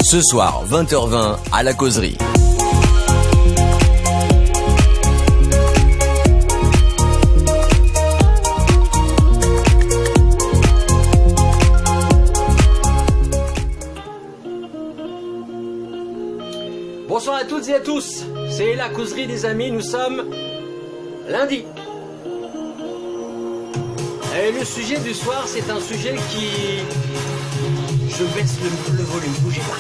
Ce soir, 20h20, à la causerie. Bonsoir à toutes et à tous, c'est la causerie des amis, nous sommes lundi. Et le sujet du soir, c'est un sujet qui... Je baisse le volume, bougez pas.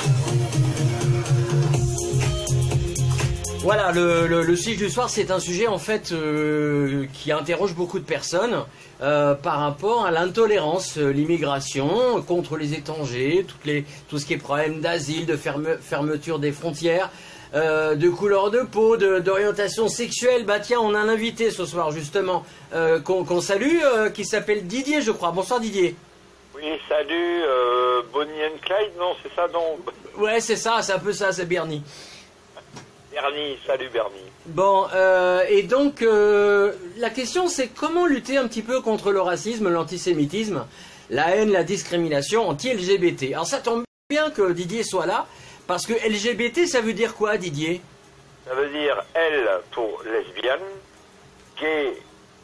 Voilà, le sujet du soir, c'est un sujet en fait qui interroge beaucoup de personnes par rapport à l'intolérance, l'immigration, contre les étrangers, tout ce qui est problème d'asile, de fermeture des frontières, de couleur de peau, d'orientation sexuelle. Bah tiens, on a un invité ce soir justement qu'on salue, qui s'appelle Didier, je crois. Bonsoir Didier. Oui, salut, Bonnie and Clyde, non, c'est ça, non? Ouais, c'est ça, c'est un peu ça, c'est Bernie. Bernie, salut Bernie. Bon, et donc, la question c'est comment lutter un petit peu contre le racisme, l'antisémitisme, la haine, la discrimination anti-LGBT. Alors ça tombe bien que Didier soit là, parce que LGBT, ça veut dire quoi, Didier? Ça veut dire L pour lesbienne, gay,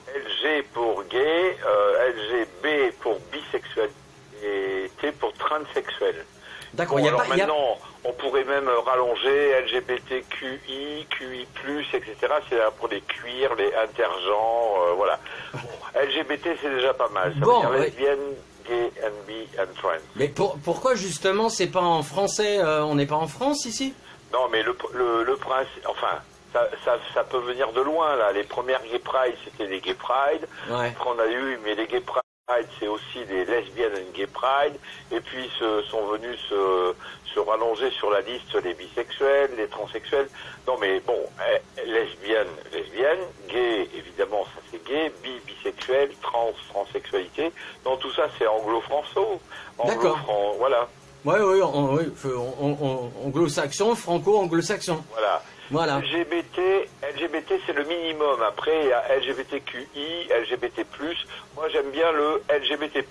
LG pour gay, LGB pour bisexuel et T pour transsexuel. D'accord, bon, alors maintenant, on pourrait même rallonger LGBTQI, QI+, etc. C'est pour les cuirs, les intergenres, voilà. Bon, LGBT, c'est déjà pas mal. Ça veut dire lesbienne, gay, and bi, and trans. Mais pourquoi justement, c'est pas en français, on n'est pas en France ici? Non, mais le principe, enfin... Ça peut venir de loin, là. Les premières Gay Pride, c'était les Gay Pride. Ouais. Après, on a eu, mais les Gay Pride, c'est aussi les Lesbian and Gay Pride. Et puis, sont venus se rallonger sur la liste les bisexuels, les transsexuels. Non, mais bon, lesbienne, gay, évidemment, ça c'est gay, bisexuel, transsexualité. Non, tout ça, c'est anglo-franco. Voilà. Oui, anglo-saxon, franco-anglo-saxon. Voilà. LGBT c'est le minimum. Après, il y a LGBTQI, LGBT+. Moi, j'aime bien le LGBT+.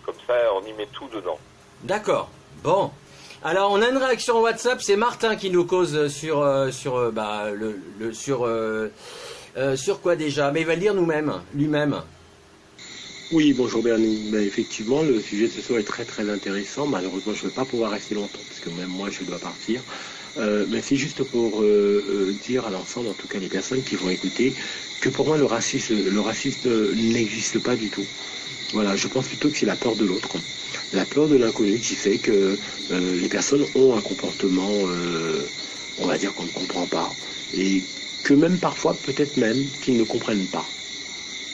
Comme ça, on y met tout dedans. D'accord. Bon. Alors, on a une réaction WhatsApp. C'est Martin qui nous cause sur quoi déjà? Mais il va le dire lui-même. Oui, bonjour Bernie. Ben, effectivement, le sujet de ce soir est très très intéressant. Malheureusement, je ne vais pas pouvoir rester longtemps, parce que même moi, je dois partir. Mais c'est juste pour dire à l'ensemble, en tout cas les personnes qui vont écouter, que pour moi le racisme n'existe pas du tout. Voilà, je pense plutôt que c'est la peur de l'autre, la peur de l'inconnu qui fait que les personnes ont un comportement, on va dire qu'on ne comprend pas, et que même parfois, peut-être même, qu'ils ne comprennent pas.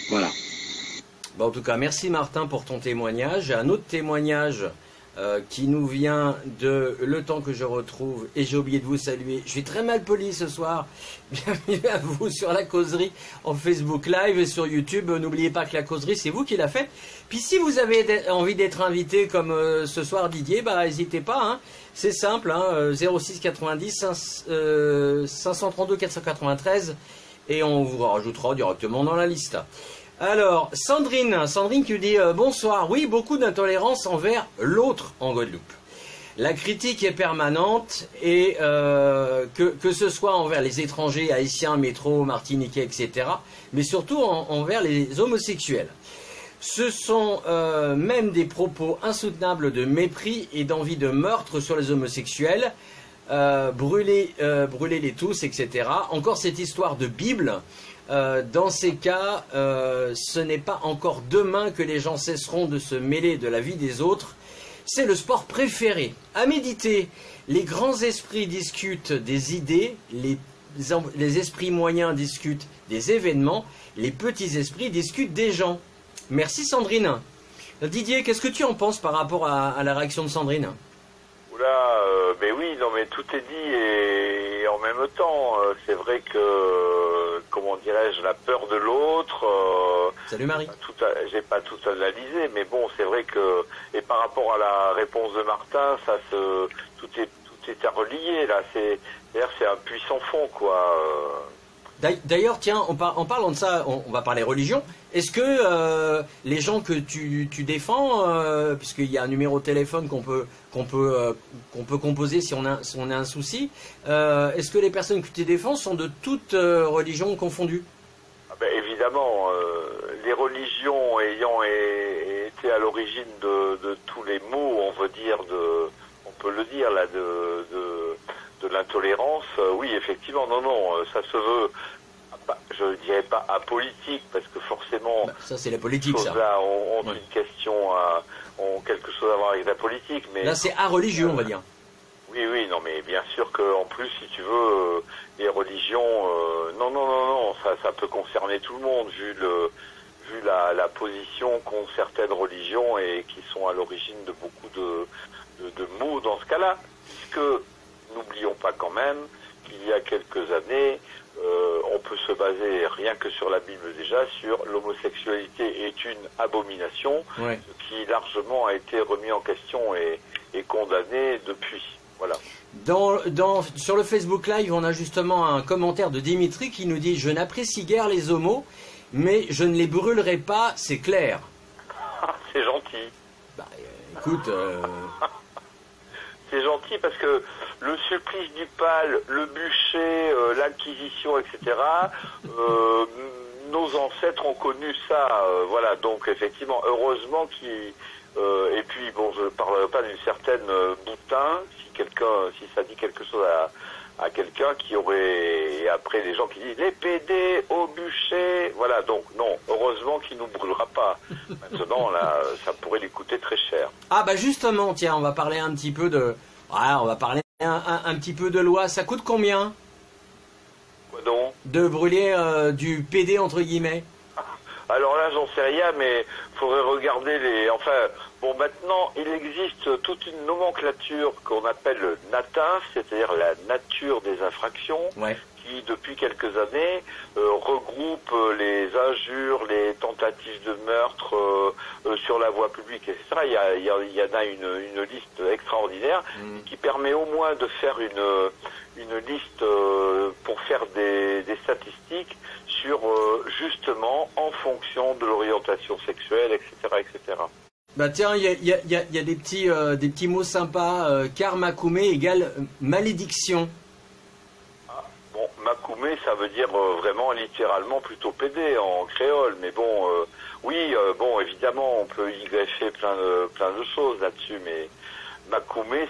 Voilà. Bon, en tout cas, merci Martin pour ton témoignage. J'ai un autre témoignage qui nous vient de Le Temps que je retrouve, et j'ai oublié de vous saluer. Je suis très mal poli ce soir. Bienvenue à vous sur la causerie en Facebook Live et sur YouTube. N'oubliez pas que la causerie, c'est vous qui l'a fait. Puis si vous avez envie d'être invité comme ce soir Didier, bah n'hésitez pas. Hein. C'est simple, hein, 06 90 532 493 et on vous rajoutera directement dans la liste. Alors, Sandrine qui dit bonsoir. Oui, beaucoup d'intolérance envers l'autre en Guadeloupe. La critique est permanente et que ce soit envers les étrangers, haïtiens, métro, martiniquais, etc. Mais surtout envers les homosexuels. Ce sont même des propos insoutenables de mépris et d'envie de meurtre sur les homosexuels. Brûler les tous, etc. Encore cette histoire de Bible. Dans ces cas, ce n'est pas encore demain que les gens cesseront de se mêler de la vie des autres. C'est le sport préféré. À méditer, les grands esprits discutent des idées, les esprits moyens discutent des événements, les petits esprits discutent des gens. Merci Sandrine. Didier, qu'est-ce que tu en penses par rapport à la réaction de Sandrine? Oula, ben oui, non mais tout est dit et en même temps, c'est vrai que, comment dirais-je, la peur de l'autre... Salut Marie. J'ai pas tout analysé, mais bon, c'est vrai que, et par rapport à la réponse de Martin, tout est relié là, c'est un puits sans fond, quoi. D'ailleurs, tiens, en parlant de ça, on va parler religion. Est-ce que les gens que tu défends, puisqu'il y a un numéro de téléphone qu'on peut composer si on a un souci, est-ce que les personnes que tu défends sont de toutes religions confondues? Évidemment, les religions ayant été à l'origine de tous les maux, on peut le dire là, de l'intolérance, oui, effectivement, non, ça se veut, je ne dirais pas apolitique, parce que forcément, ça c'est la politique, ça. Là, ont une question, ont quelque chose à voir avec la politique, mais là c'est areligieux, on va dire. Oui, non, mais bien sûr qu'en plus, si tu veux, les religions, non, ça peut concerner tout le monde, vu la position qu'ont certaines religions et qui sont à l'origine de beaucoup de maux dans ce cas-là, puisque n'oublions pas quand même qu'il y a quelques années, on peut se baser rien que sur la Bible déjà, sur l'homosexualité est une abomination, ouais. Ce qui largement a été remis en question et condamné depuis. Voilà. Sur le Facebook Live, on a justement un commentaire de Dimitri qui nous dit « Je n'apprécie guère les homos, mais je ne les brûlerai pas, c'est clair. » C'est gentil. Écoute... C'est gentil parce que le supplice du pal, le bûcher, l'acquisition, etc., nos ancêtres ont connu ça. Voilà, donc effectivement, heureusement qu'ils... et puis, bon, je ne parle pas d'une certaine boutin, si ça dit quelque chose à quelqu'un qui aurait... Et après, les gens qui disent « les PD au bûcher », voilà, donc non, heureusement qu'il ne nous brûlera pas. Maintenant, là, ça pourrait lui coûter très cher. Ah bah justement, tiens, on va parler un petit peu de... on va parler un petit peu de loi. Ça coûte combien? Quoi donc? De brûler du PD, entre guillemets? Alors là, j'en sais rien, mais faudrait regarder les... Enfin, bon, maintenant, il existe toute une nomenclature qu'on appelle le NATINF, c'est-à-dire la nature des infractions, ouais. Qui, depuis quelques années, regroupe les injures, les tentatives de meurtre sur la voie publique, etc. Il y en a une liste extraordinaire qui permet au moins de faire une liste pour faire des statistiques sur justement en fonction de l'orientation sexuelle, etc., etc. Bah tiens, il y a des petits mots sympas. Karmakume égale malédiction. Ah, bon, Makoumé, ça veut dire vraiment littéralement plutôt PD en créole, mais bon, oui, bon, évidemment, on peut y greffer plein de choses là-dessus, mais Makoumé,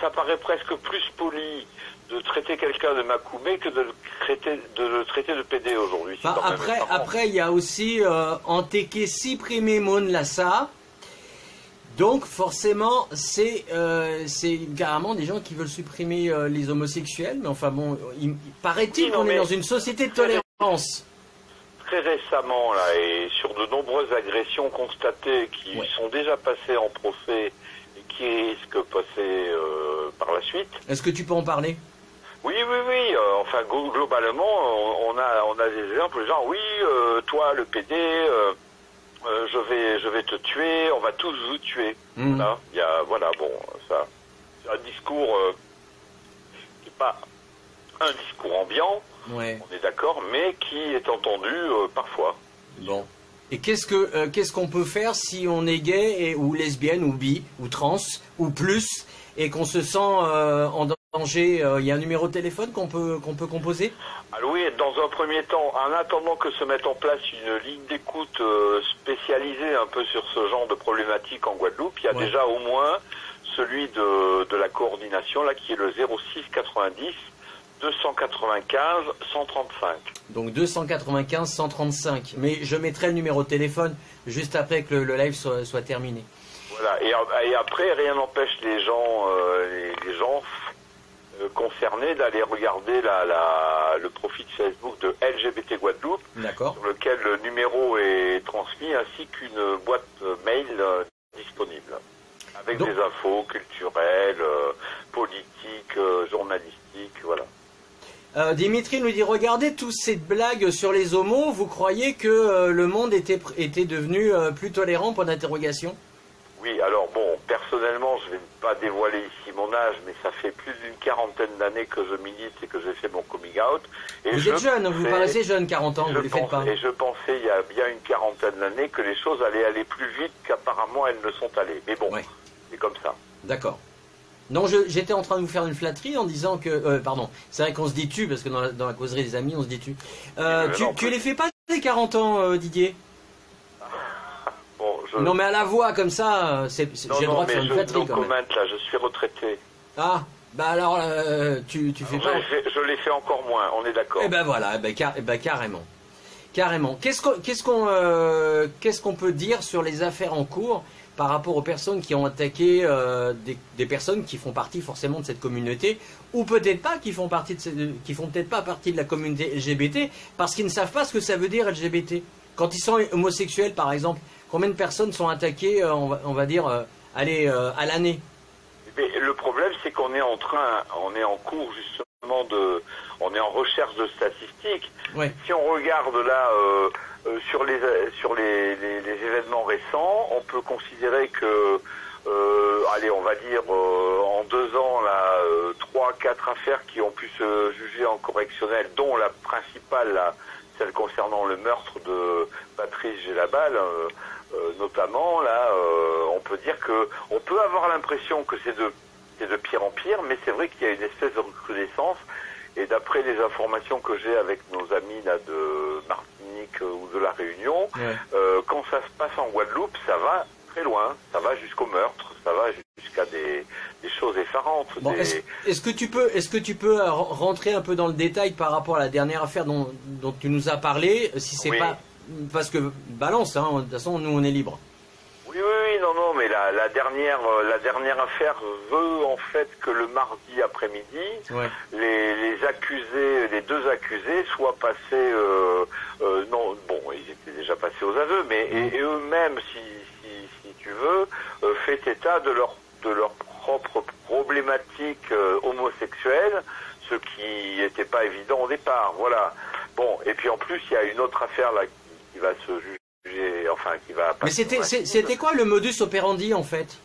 ça paraît presque plus poli de traiter quelqu'un de Makoumé que de le traiter de PD aujourd'hui. Bah, après, il y a aussi Antekesi Primemon Lassa. Donc forcément, c'est carrément des gens qui veulent supprimer les homosexuels. Mais enfin bon, paraît-il qu'on est dans une société de tolérance. Très récemment, là, et sur de nombreuses agressions constatées qui sont déjà passées en procès et qui risquent de passer par la suite. Est-ce que tu peux en parler? Oui. Enfin, globalement, on a des exemples, genre, oui, toi, le PD, je vais te tuer, on va tous vous tuer. Là, voilà, bon, ça, c'est un discours qui n'est pas un discours ambiant, ouais. On est d'accord, mais qui est entendu parfois. Bon. Et qu'est-ce qu'on peut faire si on est gay ou lesbienne ou bi ou trans ou plus et qu'on se sent en danger? Il y a un numéro de téléphone qu'on peut composer? Alors oui, dans un premier temps, en attendant que se mette en place une ligne d'écoute spécialisée un peu sur ce genre de problématiques en Guadeloupe, il y a déjà au moins celui de la coordination là qui est le 06 90 295 135. Donc 295 135. Mais je mettrai le numéro de téléphone juste après que le live soit terminé. Voilà. Et après, rien n'empêche les gens concernés d'aller regarder le profil Facebook de LGBT Guadeloupe, sur lequel le numéro est transmis, ainsi qu'une boîte mail disponible, avec des infos culturelles, politiques, journalistiques, voilà. Dimitri nous dit, regardez toutes ces blagues sur les homos, vous croyez que le monde était devenu plus tolérant, point d'interrogation? Oui, alors bon, personnellement, je vais pas dévoiler ici mon âge, mais ça fait plus d'une quarantaine d'années que je milite et que j'ai fait mon coming out. Et vous êtes jeune, vous paraissez jeune, 40 ans, vous ne les faites pas. Et je pensais il y a bien une quarantaine d'années que les choses allaient aller plus vite qu'apparemment elles ne sont allées. Mais bon, c'est comme ça. D'accord. Non, j'étais en train de vous faire une flatterie en disant que... pardon, c'est vrai qu'on se dit tu, parce que dans la causerie des amis, on se dit tu. Tu les fais pas les 40 ans, Didier? Bon, Non, mais à la voix, comme ça, j'ai le droit de faire une flatterie quand même. Là, je suis retraité. Ah, bah alors, tu fais pas... Je l'ai fait encore moins, on est d'accord. Eh ben voilà, carrément. Carrément. Qu'est-ce qu'on peut dire sur les affaires en cours par rapport aux personnes qui ont attaqué des personnes qui font partie forcément de cette communauté, ou peut-être pas, qui font peut-être pas partie de la communauté LGBT, parce qu'ils ne savent pas ce que ça veut dire LGBT. Quand ils sont homosexuels, par exemple, combien de personnes sont attaquées, on va dire, à l'année? Mais le problème, c'est qu'on est en cours justement on est en recherche de statistiques. Ouais. Si on regarde là sur les événements récents, on peut considérer que, allez, on va dire en 2 ans, là, 3-4 affaires qui ont pu se juger en correctionnel, dont la principale, là, celle concernant le meurtre de Patrice Gélabal, notamment, là, on peut dire que on peut avoir l'impression que c'est de pire en pire, mais c'est vrai qu'il y a une espèce de recrudescence. Et d'après les informations que j'ai avec nos amis là de Martinique ou de la Réunion, quand ça se passe en Guadeloupe, ça va très loin, ça va jusqu'au meurtre, ça va jusqu'à des choses effarantes. Bon, est-ce que tu peux rentrer un peu dans le détail par rapport à la dernière affaire dont tu nous as parlé, si c'est pas parce que balance, hein, de toute façon nous on est libre. Oui, non, mais la dernière affaire veut en fait que le mardi après-midi, les accusés, les 2 accusés soient passés, non, bon, ils étaient déjà passés aux aveux, mais et eux-mêmes, si tu veux, fait état de leur propre problématique homosexuelle, ce qui n'était pas évident au départ, voilà. Bon, et puis en plus, il y a une autre affaire là qui va se juger. Enfin, qui va passer. Mais c'était quoi le modus operandi en fait?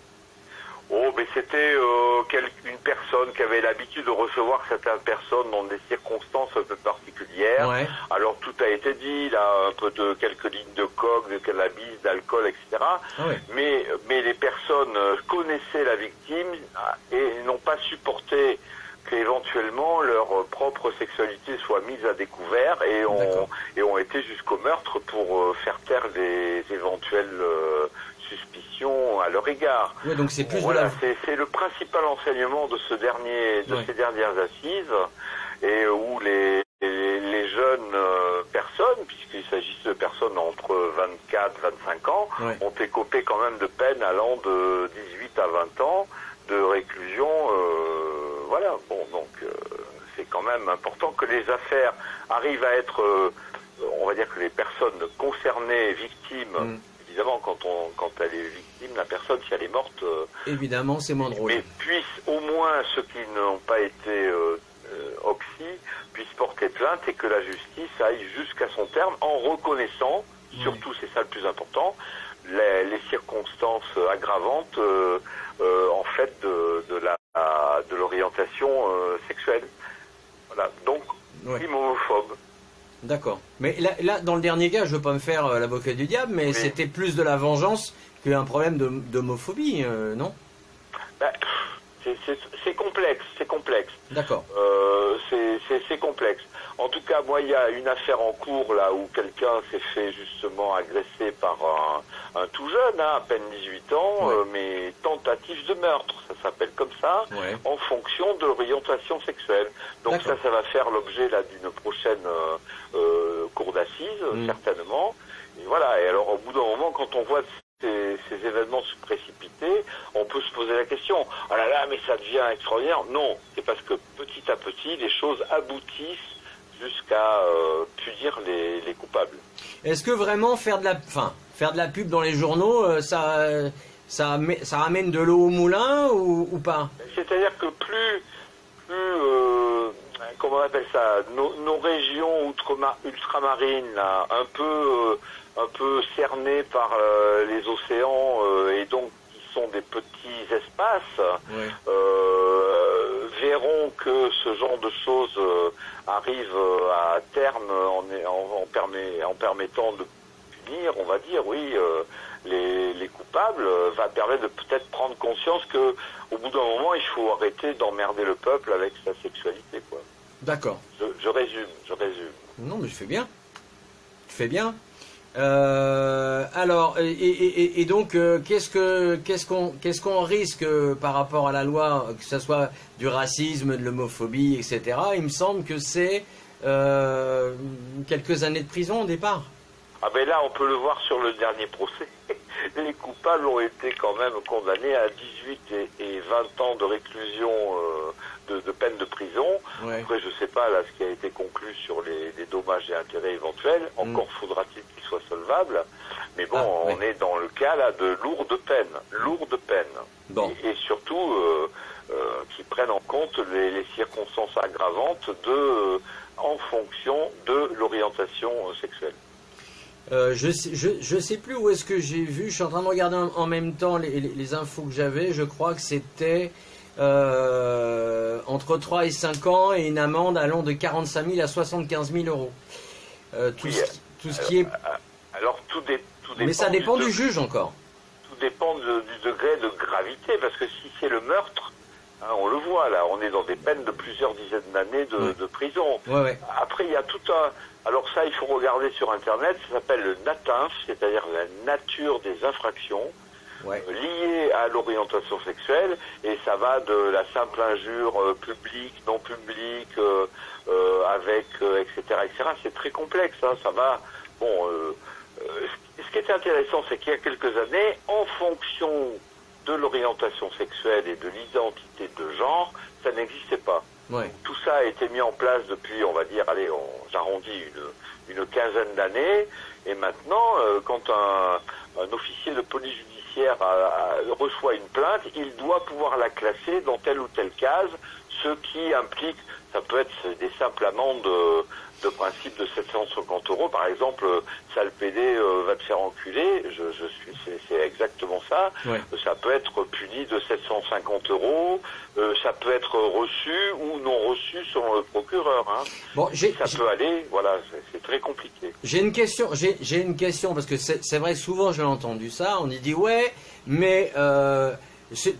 Oh, mais c'était une personne qui avait l'habitude de recevoir certaines personnes dans des circonstances un peu particulières. Ouais. Alors tout a été dit, là, un peu de quelques lignes de coke, de cannabis, d'alcool, etc. Ah ouais. Mais les personnes connaissaient la victime et n'ont pas supporté qu'éventuellement leur propre sexualité soit mise à découvert et ont été jusqu'au meurtre pour faire taire des éventuelles suspicions à leur égard. Oui, donc c'est plus c'est le principal enseignement de ces dernières assises, et où les jeunes personnes, puisqu'il s'agissait de personnes entre 24 et 25 ans, ont écopé quand même de peines allant de 18 à 20 ans de réclusion. Voilà, bon, donc c'est quand même important que les affaires arrivent à être, on va dire que les personnes concernées, victimes, évidemment quand elle est victime, la personne, si elle est morte, évidemment c'est moins drôle. Mais puissent au moins ceux qui n'ont pas été oxy puissent porter plainte et que la justice aille jusqu'à son terme en reconnaissant, surtout c'est ça le plus important, les circonstances aggravantes en fait de l'orientation sexuelle. Voilà, donc crime homophobe. D'accord. Mais là, dans le dernier cas, je veux pas me faire l'avocat du diable, mais c'était plus de la vengeance qu'un problème d'homophobie, non? C'est complexe, D'accord. C'est complexe. En tout cas, moi, il y a une affaire en cours là où quelqu'un s'est fait justement agresser par un tout jeune, à peine 18 ans, mais tentative de meurtre, ça s'appelle comme ça, en fonction de l'orientation sexuelle. Donc ça va faire l'objet là d'une prochaine cour d'assises, certainement. Et voilà. Et alors, au bout d'un moment, quand on voit ces événements se précipiter, on peut se poser la question, ah là là, mais ça devient extraordinaire. Non, c'est parce que petit à petit, les choses aboutissent jusqu'à punir les coupables. Est-ce que vraiment faire de la pub dans les journaux, ça ramène de l'eau au moulin ou pas? C'est-à-dire que plus comment on appelle ça, nos régions ultramarines, là, un peu cernées par les océans et donc qui sont des petits espaces, Ouais. verront que ce genre de choses arrive à terme en permettant de punir, on va dire, oui, les coupables, va permettre de peut-être prendre conscience que au bout d'un moment, il faut arrêter d'emmerder le peuple avec sa sexualité, quoi. D'accord. Je résume. Non, mais je fais bien. Tu fais bien. Alors, et donc, qu'est-ce qu'on risque par rapport à la loi, que ce soit du racisme, de l'homophobie, etc. Il me semble que c'est quelques années de prison au départ. Ah ben là, on peut le voir sur le dernier procès. Les coupables ont été quand même condamnés à 18 et 20 ans de réclusion, de peine de prison. Ouais. Après, je sais pas là ce qui a été conclu sur les dommages et intérêts éventuels. Encore faudra-t-il qu'ils soient solvables. Mais bon, on est dans le cas là de lourdes peines. Bon. Et surtout qui prennent en compte les circonstances aggravantes en fonction de l'orientation sexuelle. Je sais plus où est-ce que j'ai vu. Je suis en train de regarder en même temps les infos que j'avais. Je crois que c'était entre 3 et 5 ans et une amende allant de 45 000 à 75 000 euros. Tout ce qui est. Alors tout dépend. Mais ça dépend du juge encore. Tout dépend du degré de gravité, parce que si c'est le meurtre, hein, on le voit là, on est dans des peines de plusieurs dizaines d'années de prison. Ouais. Après, il y a tout un. Alors ça, il faut regarder sur Internet, ça s'appelle le NATINF, c'est-à-dire la nature des infractions liées à l'orientation sexuelle, et ça va de la simple injure publique, non publique, etc., etc. C'est très complexe, hein, ça va. Bon, ce qui est intéressant, c'est qu'il y a quelques années, en fonction de l'orientation sexuelle et de l'identité de genre, ça n'existait pas. Ouais. Tout ça a été mis en place depuis, on va dire, j'arrondis une quinzaine d'années. Et maintenant, quand un officier de police judiciaire reçoit une plainte, il doit pouvoir la classer dans telle ou telle case, ce qui implique, ça peut être des simples amendes de principe de 750 euros. Par exemple, sale PD va te faire enculer, c'est exactement ça. Ouais. Ça peut être puni de 750 euros, ça peut être reçu ou non reçu selon le procureur. Hein. Bon, ça peut aller, voilà, c'est très compliqué. J'ai une question, parce que c'est vrai, souvent j'ai entendu ça, on y dit ouais, mais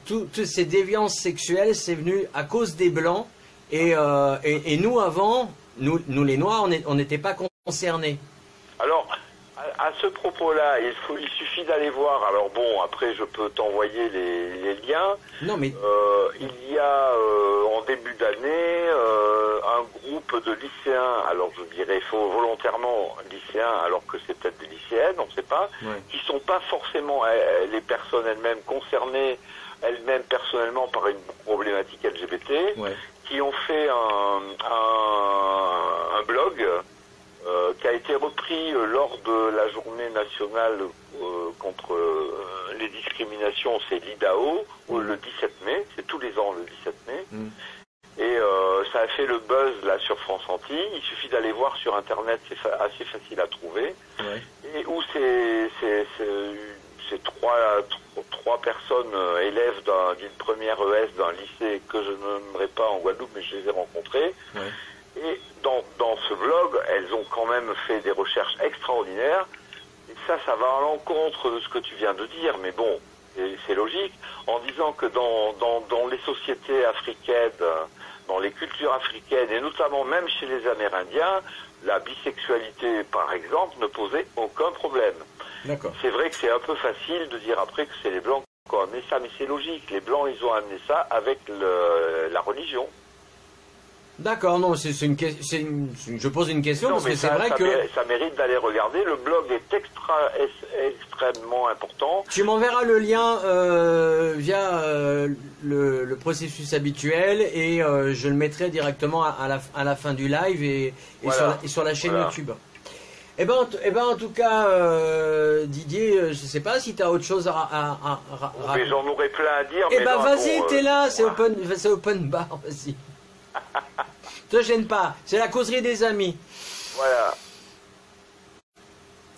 toutes ces déviances sexuelles, c'est venu à cause des Blancs, et nous avant, nous les Noirs, on n'était pas concernés. Alors, à ce propos-là, il suffit d'aller voir. Alors bon, après je peux t'envoyer les liens. Non mais il y a en début d'année un groupe de lycéens, alors je dirais volontairement lycéens, alors que c'est peut-être des lycéennes, on ne sait pas, qui sont pas forcément les personnes elles-mêmes concernées, elles-mêmes personnellement par une problématique LGBT, qui ont fait un blog qui a été repris lors de la journée nationale contre les discriminations, c'est l'IDAO, le 17 mai, c'est tous les ans le 17 mai. Et ça a fait le buzz là sur France Antilles. Il suffit d'aller voir sur Internet, c'est assez facile à trouver. Et où c'est trois personnes élèves d'une première ES d'un lycée que je nommerai pas en Guadeloupe, mais je les ai rencontrées. Et dans ce blog, elles ont quand même fait des recherches extraordinaires. Et ça va à l'encontre de ce que tu viens de dire, mais bon, c'est logique, en disant que dans les sociétés africaines, dans les cultures africaines, et notamment même chez les Amérindiens, la bisexualité, par exemple, ne posait aucun problème. C'est vrai que c'est un peu facile de dire après que c'est les Blancs qui ont amené ça, mais c'est logique. Les Blancs, ils ont amené ça avec la religion. D'accord, non, je pose une question parce que c'est vrai que... Ça mérite d'aller regarder, le blog est extrêmement important. Tu m'enverras le lien via le processus habituel et je le mettrai directement à la fin du live et sur la chaîne YouTube. Eh ben, en tout cas, Didier, je sais pas si tu as autre chose à mais j'en aurais plein à dire. Eh ben, vas-y, t'es là, c'est open bar, vas-y. Te gêne pas, c'est la causerie des amis. Voilà.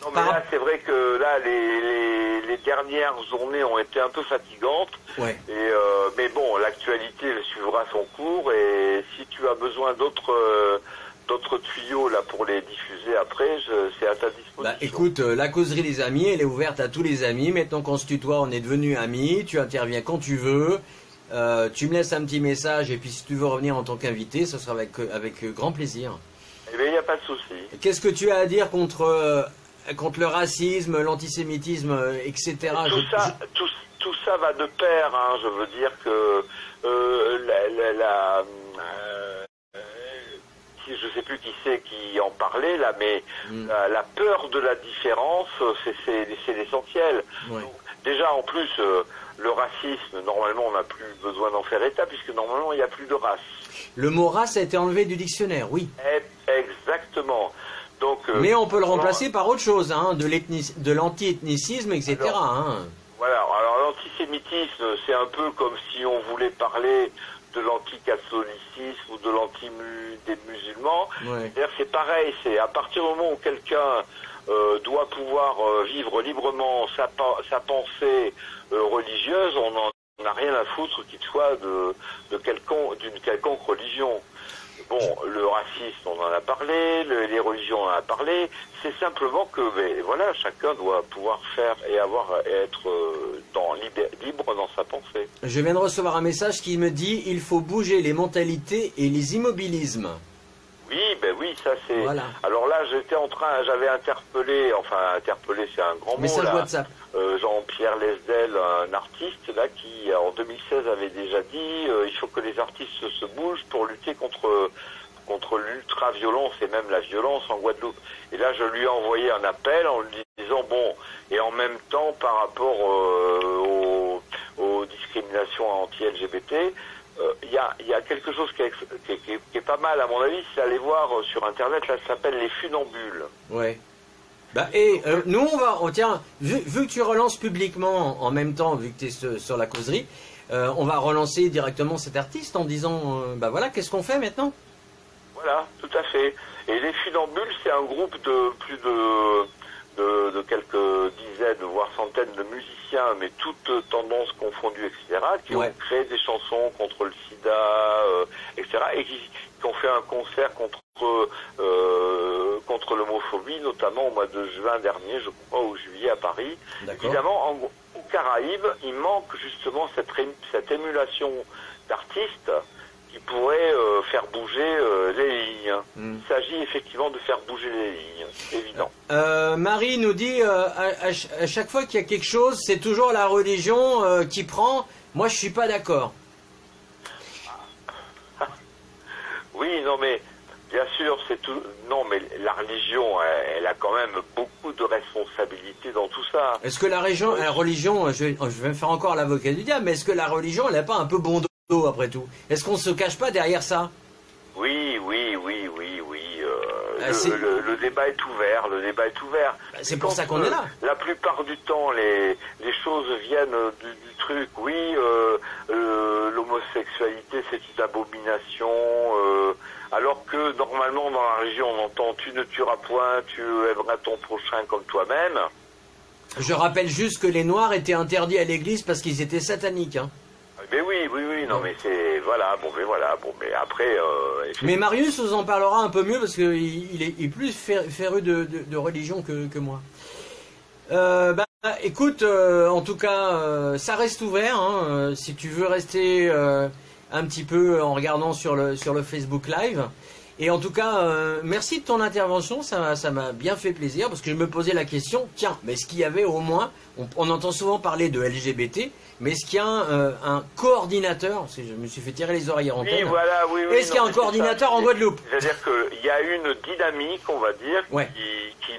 Non, mais là, c'est vrai que là, les dernières journées ont été un peu fatigantes. Ouais. Et, mais bon, l'actualité suivra son cours. Et si tu as besoin d'autres tuyaux là pour les diffuser après, c'est à ta disposition. Bah, écoute, la causerie des amis, elle est ouverte à tous les amis. Maintenant qu'on se tutoie, on est devenus amis. Tu interviens quand tu veux. Tu me laisses un petit message. Et puis si tu veux revenir en tant qu'invité, ce sera avec grand plaisir. Eh bien, il n'y a pas de souci. Qu'est-ce que tu as à dire contre le racisme, l'antisémitisme, etc. Tout ça va de pair. Hein. Je veux dire que je sais plus qui c'est qui en parlait là, mais la peur de la différence, c'est l'essentiel. Ouais. Donc, déjà, en plus, le racisme, normalement, on n'a plus besoin d'en faire état, puisque normalement, il n'y a plus de race. Le mot race a été enlevé du dictionnaire, oui. Exactement. Donc, mais on peut le remplacer par autre chose, hein, de l'anti-ethnicisme, etc. Hein. Voilà, alors l'antisémitisme, c'est un peu comme si on voulait parler de l'anticatholicisme ou de des musulmans. Ouais. C'est-à-dire c'est pareil, c'est à partir du moment où quelqu'un doit pouvoir vivre librement sa pensée religieuse, on n'en a rien à foutre qu'il soit d'une quelconque religion. Bon, le racisme, on en a parlé, les religions, on en a parlé. C'est simplement que, voilà, chacun doit pouvoir faire et être libre dans sa pensée. Je viens de recevoir un message qui me dit il faut bouger les mentalités et les immobilismes. Oui, ça c'est... Voilà. Alors là, j'avais interpellé, c'est un grand mot, Message là, WhatsApp. Jean-Pierre Lesdel, un artiste là qui en 2016 avait déjà dit il faut que les artistes se bougent pour lutter contre l'ultra-violence et même la violence en Guadeloupe. Et là, je lui ai envoyé un appel en lui disant bon, et en même temps par rapport aux discriminations anti-LGBT, il y a quelque chose qui est pas mal à mon avis, c'est aller voir sur internet, là ça s'appelle les funambules. Ouais. Bah, nous tiens, vu que tu relances publiquement en même temps, vu que tu es sur la causerie, on va relancer directement cet artiste en disant bah voilà, qu'est-ce qu'on fait maintenant? Voilà, tout à fait. Et les funambules, c'est un groupe de plus de quelques dizaines, voire centaines de musiciens, mais toutes tendances confondues, etc., qui ont créé des chansons contre le sida, etc., et qui ont fait un concert contre l'homophobie, notamment au mois de juin dernier, je crois, ou juillet à Paris. Évidemment, aux Caraïbes, il manque justement cette émulation d'artistes qui pourrait faire bouger les lignes. Il s'agit effectivement de faire bouger les lignes, c'est évident. Marie nous dit, à chaque fois qu'il y a quelque chose, c'est toujours la religion qui prend. Moi, je suis pas d'accord. Oui, non mais, bien sûr, c'est tout. Non, mais la religion, elle a quand même beaucoup de responsabilités dans tout ça. Est-ce que la religion, je vais me faire encore l'avocat du diable, mais est-ce que la religion, elle n'a pas un peu bon dos après tout? Est-ce qu'on se cache pas derrière ça? Oui. Le débat est ouvert. C'est pour ça qu'on est là. La plupart du temps, les choses viennent du truc. Oui, l'homosexualité, c'est une abomination. Alors que normalement, dans la région, on entend tu ne tueras point, tu aimeras ton prochain comme toi-même. Je rappelle juste que les Noirs étaient interdits à l'église parce qu'ils étaient sataniques. Hein. Mais oui, non mais c'est... Voilà, mais après... Mais Marius vous en parlera un peu mieux parce qu'il est plus féru de religion que moi. Écoute, en tout cas, ça reste ouvert, hein, si tu veux rester un petit peu en regardant sur le Facebook Live. Et en tout cas, merci de ton intervention, ça m'a bien fait plaisir, parce que je me posais la question, tiens, mais est-ce qu'il y avait au moins, on entend souvent parler de LGBT, mais est-ce qu'il y a un coordinateur, parce que je me suis fait tirer les oreilles en antenne, oui, est-ce qu'il y a un coordinateur en Guadeloupe? C'est-à-dire qu'il y a une dynamique, on va dire, qui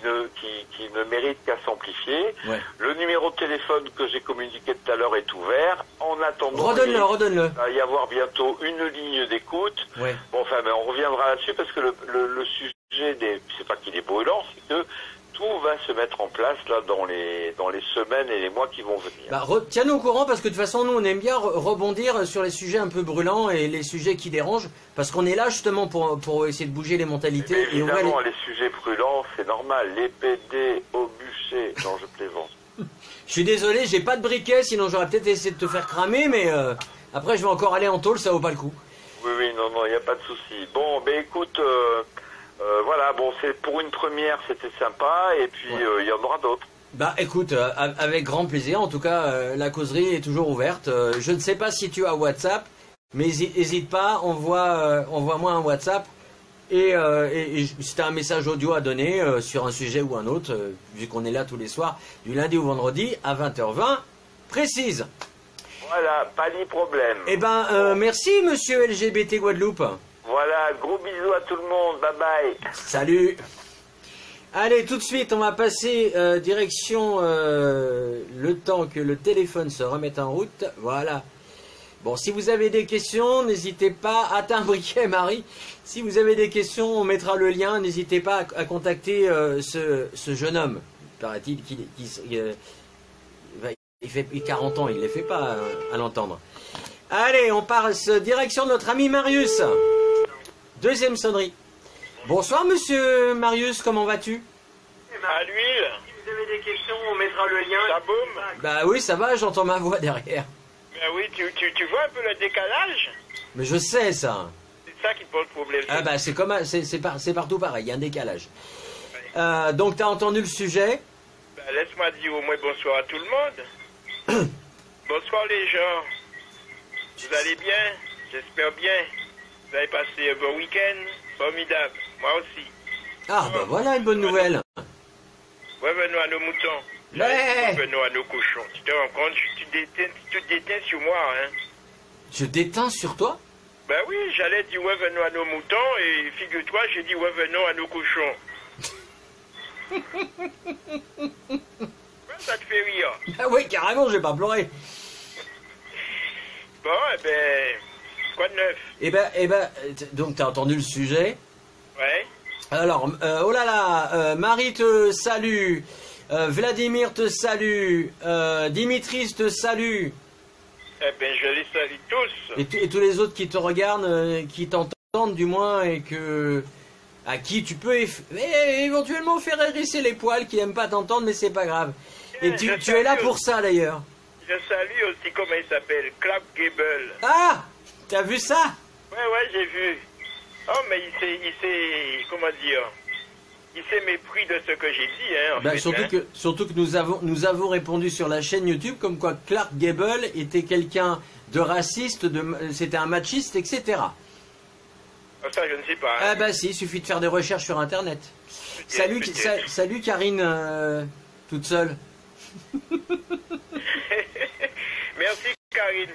ne mérite qu'à s'amplifier. Ouais. Le numéro de téléphone que j'ai communiqué tout à l'heure est ouvert. En attendant, redonne-le. Il va y avoir bientôt une ligne d'écoute. Ouais. Bon, enfin, mais on reviendra là-dessus parce que le sujet c'est pas qu'il est brûlant, c'est que tout va se mettre en place là dans les semaines et les mois qui vont venir. Bah, tiens-nous au courant parce que de toute façon nous on aime bien rebondir sur les sujets un peu brûlants et les sujets qui dérangent parce qu'on est là justement pour essayer de bouger les mentalités. Mais évidemment, les sujets brûlants, c'est normal. Les PD au bûcher. Non, je plaisante. Je suis désolé, j'ai pas de briquet, sinon j'aurais peut-être essayé de te faire cramer, mais après je vais encore aller en tôle, ça vaut pas le coup. Oui, non, il n'y a pas de souci. Bon, ben écoute, voilà, bon, c'est pour une première, c'était sympa, et puis il y en aura d'autres. Bah écoute, avec grand plaisir, en tout cas, la causerie est toujours ouverte. Je ne sais pas si tu as WhatsApp, mais n'hésite pas, envoie-moi un WhatsApp, et si tu as un message audio à donner sur un sujet ou un autre, vu qu'on est là tous les soirs, du lundi au vendredi, à 20h20, précise. Voilà, pas de problème. Eh ben, merci monsieur LGBT Guadeloupe. Voilà, gros bisous à tout le monde, bye bye. Salut. Allez, tout de suite, on va passer direction le temps que le téléphone se remette en route. Voilà. Bon, si vous avez des questions, n'hésitez pas. Atteins un briquet, Marie. Si vous avez des questions, on mettra le lien. N'hésitez pas à contacter ce jeune homme. Paraît-il il fait 40 ans, il ne les fait pas à l'entendre. Allez, on passe direction de notre ami Marius. Deuxième sonnerie. Bonsoir monsieur Marius, comment vas-tu? À l'huile. Si vous avez des questions, on mettra le lien. Ça boum? Bah oui, ça va, j'entends ma voix derrière. Ben oui, tu vois un peu le décalage? Mais je sais ça. C'est ça qui pose problème. Ah bah c'est partout pareil, il y a un décalage. Donc t'as entendu le sujet? Ben, laisse-moi dire au moins bonsoir à tout le monde. Bonsoir les gens. Vous allez bien? J'espère bien. Vous avez passé un bon week-end? Formidable. Moi aussi. Ah bah voilà une bonne nouvelle. Revenons à nos moutons. Ouais. Revenons à nos cochons. Tu te rends compte? Tu te déteins sur moi, hein? Je déteins sur toi? Ben oui, j'allais dire revenons à nos moutons et figure-toi, j'ai dit revenons à nos cochons. Ouais, ça te fait rire. Ah oui, carrément, j'ai pas pleuré. Bon, eh ben, quoi de neuf? Eh ben, donc t'as entendu le sujet? Ouais. Alors, oh là là, Marie te salue, Vladimir te salue, Dimitris te salue. Eh ben, je les salue tous. Et tous les autres qui te regardent, qui t'entendent du moins, et à qui tu peux éventuellement faire hérisser les poils, qui n'aiment pas t'entendre, mais c'est pas grave. Et tu es là pour ça d'ailleurs. Je salue aussi, comment il s'appelle, Clark Gable. Ah, t'as vu ça? Ouais, j'ai vu. Oh, mais il s'est, comment dire, il s'est mépris de ce que j'ai dit, hein, en fait, surtout que nous avons répondu sur la chaîne YouTube comme quoi Clark Gable était quelqu'un de raciste, c'était un machiste, etc. Ça, je ne sais pas. Hein. Ah bah si, il suffit de faire des recherches sur Internet. Salut Karine, toute seule. Merci Karine.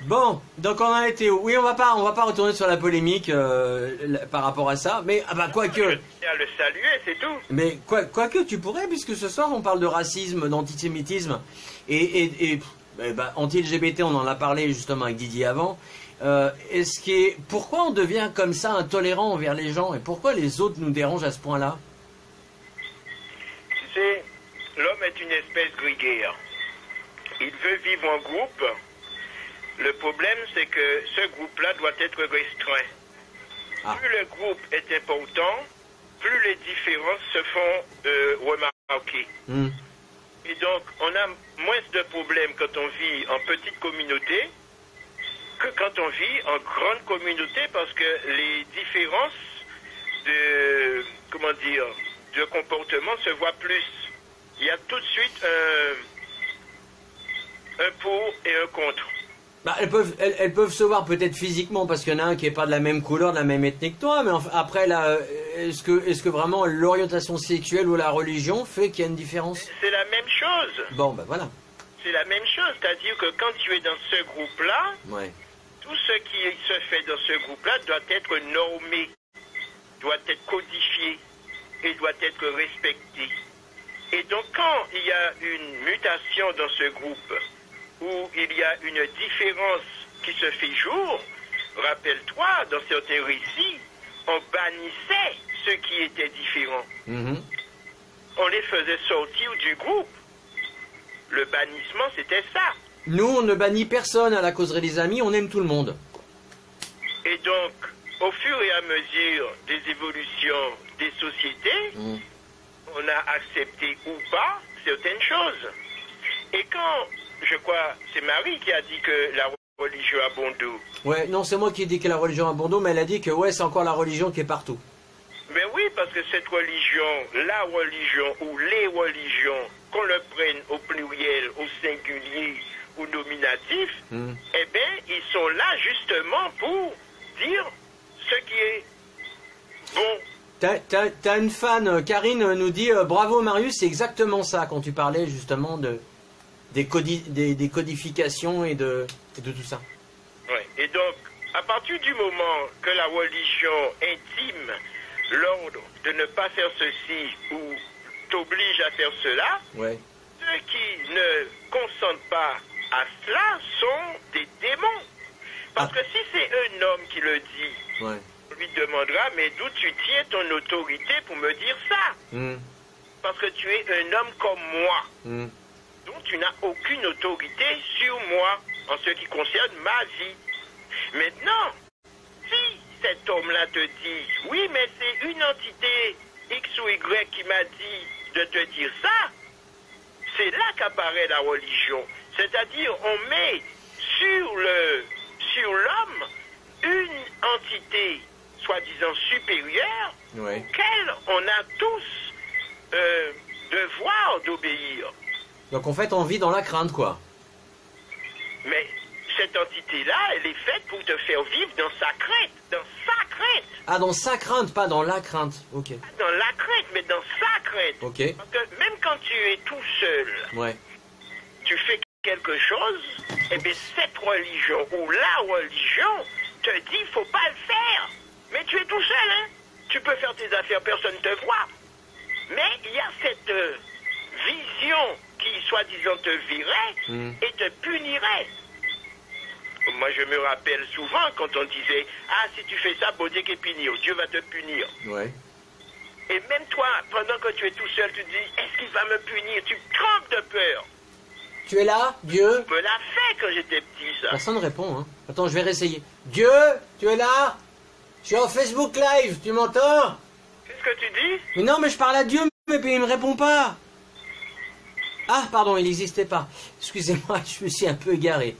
Bon, donc on en était où? Oui, on va pas retourner sur la polémique par rapport à ça, mais quoique. Je tiens à le saluer, c'est tout. Mais quoique tu pourrais, puisque ce soir on parle de racisme, d'antisémitisme et anti-LGBT, on en a parlé justement avec Didier avant. Pourquoi on devient comme ça intolérant envers les gens et pourquoi les autres nous dérangent à ce point-là? Tu sais, l'homme est une espèce grégaire. Il veut vivre en groupe. Le problème, c'est que ce groupe-là doit être restreint. Ah. Plus le groupe est important, plus les différences se font remarquer. Et donc, on a moins de problèmes quand on vit en petite communauté que quand on vit en grande communauté, parce que les différences de comportement se voient plus. Il y a tout de suite un pour et un contre. Elles peuvent se voir peut-être physiquement parce qu'il y en a un qui n'est pas de la même couleur, de la même ethnie que toi, mais après, là, est-ce que vraiment l'orientation sexuelle ou la religion fait qu'il y a une différence? C'est la même chose. Bon, ben voilà. C'est la même chose, c'est-à-dire que quand tu es dans ce groupe-là, ouais. Tout ce qui se fait dans ce groupe-là doit être normé, doit être codifié et doit être respecté. Et donc quand il y a une mutation dans ce groupe, où il y a une différence qui se fait jour, rappelle-toi, dans certains récits, on bannissait ceux qui étaient différents. on les faisait sortir du groupe. Le bannissement, c'était ça. Nous, on ne bannit personne à la causerie des amis, on aime tout le monde. Et donc, au fur et à mesure des évolutions des sociétés, on a accepté ou pas certaines choses. Et quand, je crois, c'est Marie qui a dit que la religion a bon dos. Ouais, non, c'est moi qui ai dit que la religion a bon dos, mais elle a dit que ouais, c'est encore la religion qui est partout. Mais oui, parce que cette religion, la religion ou les religions, qu'on le prenne au pluriel, au singulier ou nominatif, eh bien, ils sont là justement pour dire ce qui est bon. T'as une fan, Karine nous dit bravo Marius, c'est exactement ça quand tu parlais justement des codifications et de tout ça. Ouais. Et donc, à partir du moment que la religion intime l'ordre de ne pas faire ceci ou t'oblige à faire cela, ouais. Ceux qui ne consentent pas à cela sont des démons. Parce que si c'est un homme qui le dit, ouais. on lui demandera, mais d'où tu tiens ton autorité pour me dire ça? Parce que tu es un homme comme moi. Donc tu n'as aucune autorité sur moi en ce qui concerne ma vie. Maintenant, si cet homme-là te dit, oui, mais c'est une entité X ou Y qui m'a dit de te dire ça, c'est là qu'apparaît la religion. C'est-à-dire, on met sur l'homme une entité soi-disant supérieure, ouais. auquel on a tous devoir d'obéir. Donc en fait, on vit dans la crainte, quoi. Mais cette entité-là, elle est faite pour te faire vivre dans sa crainte. Dans sa crainte. Ah, dans sa crainte, pas dans la crainte. Ok. Pas dans la crainte, mais dans sa crainte. Ok. Parce que même quand tu es tout seul, ouais. tu fais quelque chose, et bien cette religion ou la religion te dit il faut pas le faire. Mais tu es tout seul, hein. Tu peux faire tes affaires, personne ne te voit. Mais il y a cette vision qui, soi-disant, te virait et te punirait. Moi, je me rappelle souvent quand on disait « Ah, si tu fais ça, bon Dieu qui punir, Dieu va te punir. » Ouais. Et même toi, pendant que tu es tout seul, tu te dis « Est-ce qu'il va me punir ?» Tu trembles de peur. Tu es là, Dieu? Je me l'a fait quand j'étais petit, ça. Personne ne répond, hein. Attends, je vais réessayer. Dieu, tu es là? Je suis en Facebook Live, tu m'entends? Qu'est-ce que tu dis? Mais non, mais je parle à Dieu, mais puis il me répond pas. Ah, pardon, il n'existait pas. Excusez-moi, je me suis un peu égaré.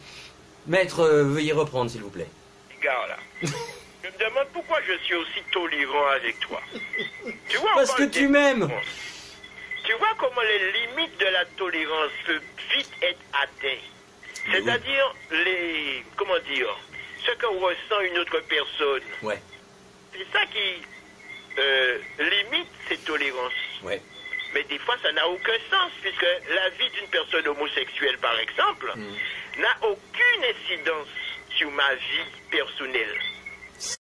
Maître, veuillez reprendre, s'il vous plaît. Regarde là. Je me demande pourquoi je suis aussi tolérant avec toi. Tu vois, parce que tu m'aimes. Tu vois comment les limites de la tolérance peuvent vite être atteintes. C'est-à-dire les... Comment dire? Ce que ressent une autre personne. Ouais. C'est ça qui limite cette tolérance. Ouais. Mais des fois, ça n'a aucun sens, puisque la vie d'une personne homosexuelle, par exemple, n'a aucune incidence sur ma vie personnelle.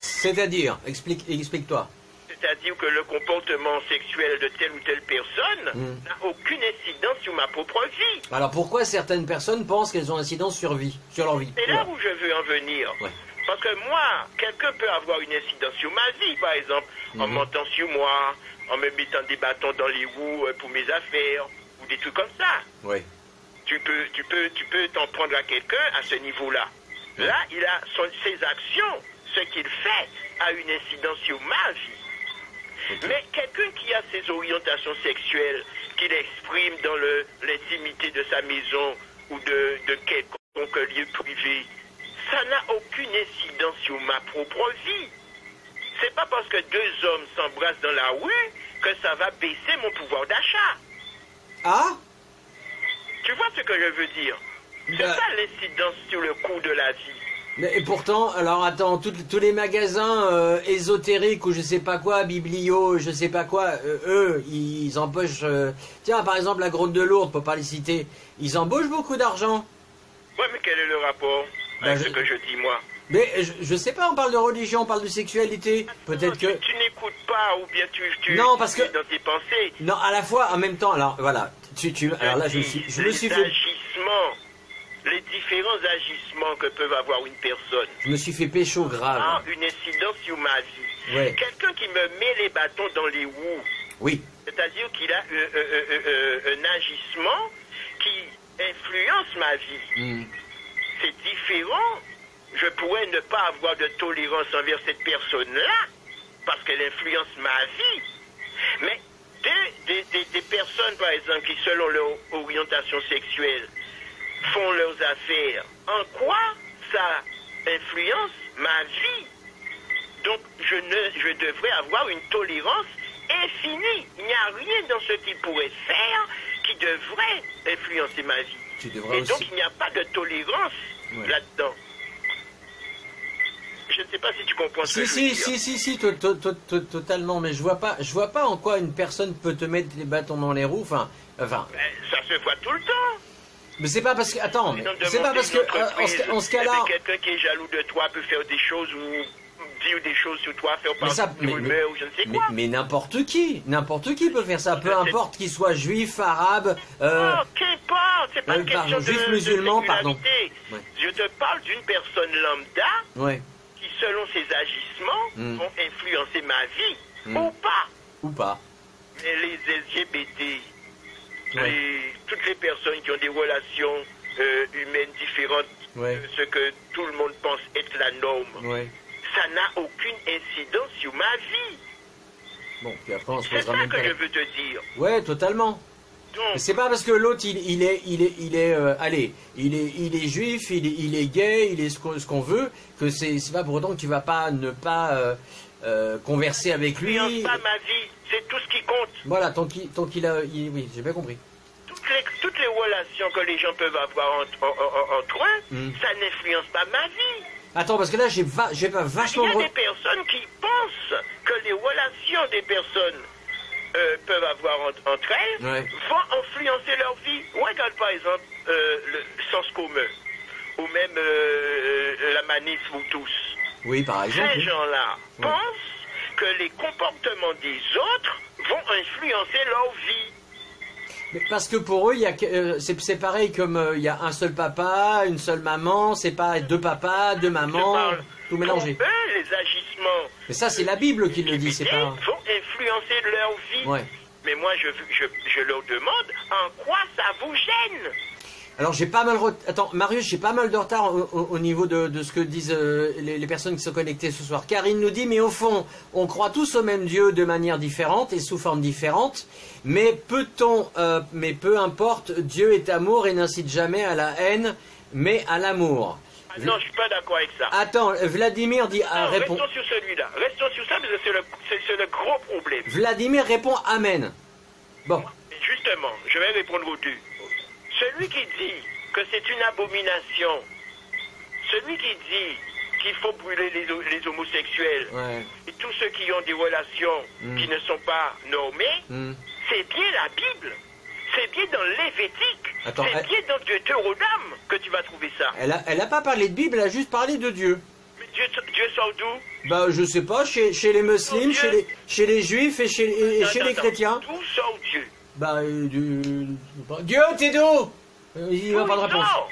C'est-à-dire, explique-toi. C'est-à-dire que le comportement sexuel de telle ou telle personne n'a aucune incidence sur ma propre vie. Alors pourquoi certaines personnes pensent qu'elles ont incidence sur leur vie? C'est là où je veux en venir. Ouais. Parce que moi, quelqu'un peut avoir une incidence sur ma vie, par exemple, en mentant sur moi, en me mettant des bâtons dans les roues pour mes affaires, ou des trucs comme ça. Oui. Tu peux t'en prendre à quelqu'un à ce niveau-là. Ouais. Là, il a ses actions, ce qu'il fait, a une incidence sur ma vie. Okay. Mais quelqu'un qui a ses orientations sexuelles, qu'il exprime dans l'intimité de sa maison ou de quelconque lieu privé, ça n'a aucune incidence sur ma propre vie. C'est pas parce que deux hommes s'embrassent dans la rue que ça va baisser mon pouvoir d'achat. Ah? Tu vois ce que je veux dire? C'est ça l'incidence sur le coût de la vie. Mais, et pourtant, alors attends, tous les magasins ésotériques ou je sais pas quoi, biblio, je sais pas quoi, eux, ils empochent... tiens, par exemple, la Grotte de Lourdes, pour pas les citer, ils embauchent beaucoup d'argent. Ouais, mais quel est le rapport avec ce que je dis, moi? Mais je sais pas, on parle de religion, on parle de sexualité. Peut-être que... Tu n'écoutes pas ou bien tu non, parce que... dans tes pensées. Non, à la fois, en même temps, alors voilà. Alors là, je me suis fait... Les différents agissements que peuvent avoir une personne. Je me suis fait pécho grave. A une incidence sur ma vie. Ouais. Quelqu'un qui me met les bâtons dans les roues Oui. C'est-à-dire qu'il a un agissement qui influence ma vie. C'est différent. Je pourrais ne pas avoir de tolérance envers cette personne-là, parce qu'elle influence ma vie. Mais des personnes, par exemple, qui, selon leur orientation sexuelle, font leurs affaires, en quoi ça influence ma vie? Donc, je devrais avoir une tolérance infinie. Il n'y a rien dans ce qu'il pourrait faire qui devrait influencer ma vie. Et donc, il n'y a pas de tolérance là-dedans. Je ne sais pas si tu comprends ce que je veux dire. Si, totalement. Mais je vois pas en quoi une personne peut te mettre des bâtons dans les roues. Enfin. Ça se voit tout le temps. Mais c'est pas parce que. Attends, mais c'est pas parce que. En ce cas-là. Quelqu'un qui est jaloux de toi peut faire des choses ou dire des choses sur toi, faire passer des rumeurs ou je ne sais quoi. Mais n'importe qui peut faire ça. Peu importe qu'il soit juif, arabe. Non, qu'importe. C'est pas une question juif, de musulman, pardon. Ouais. Je te parle d'une personne lambda. Ouais. Qui, selon ses agissements, vont influencer ma vie, ou pas. Mais les LGBT, toutes les personnes qui ont des relations humaines différentes de ce que tout le monde pense être la norme, ça n'a aucune incidence sur ma vie. Bon, puis après on se c'est posera ça même que pas je veux te dire. Ouais, totalement. C'est pas parce que l'autre il est juif, il est gay, il est ce qu'on veut, que c'est pas pour autant que tu vas pas ne pas converser avec lui. Ça pas ma vie, c'est tout ce qui compte. Voilà, tant qu'il a, oui, j'ai bien compris. Toutes les relations que les gens peuvent avoir entre eux, ça n'influence pas ma vie. Attends, parce que là j'ai pas vachement. Il y a des personnes qui pensent que les relations des personnes peuvent avoir entre elles, vont influencer leur vie. Regarde par exemple le sens commun, ou même la manif ou tous. Oui, par exemple. Ces gens-là pensent que les comportements des autres vont influencer leur vie. Mais parce que pour eux, c'est pareil comme il y a un seul papa, une seule maman, c'est pas deux papas, deux mamans, tout mélangé. Pour eux, les agissements. Mais ça, c'est la Bible qui le dit, c'est pas. Vont influencer leur vie. Ouais. Mais moi, je leur demande en quoi ça vous gêne. Alors j'ai pas mal attends Marius, j'ai pas mal de retard au niveau de ce que disent les personnes qui sont connectées ce soir. Karine nous dit mais au fond on croit tous au même Dieu de manière différente et sous forme différente, mais mais peu importe, Dieu est amour et n'incite jamais à la haine mais à l'amour. Non, je suis pas d'accord avec ça. Attends, Vladimir dit restons sur celui-là. Restons sur ça parce que c'est le gros problème. Vladimir répond amen. Bon. Justement, je vais répondre aux deux. Celui qui dit que c'est une abomination, celui qui dit qu'il faut brûler les homosexuels et tous ceux qui ont des relations qui ne sont pas normées, c'est bien la Bible, c'est bien dans Lévitique, c'est bien dans Deutéronome que tu vas trouver ça. Elle a pas parlé de Bible, elle a juste parlé de Dieu. Mais Dieu sort d'où? Bah je sais pas, chez les musulmans, chez les juifs et chez les chrétiens. D'où sort Dieu? Bah, Dieu, t'es d'où? Il n'y a pas de réponse. Non.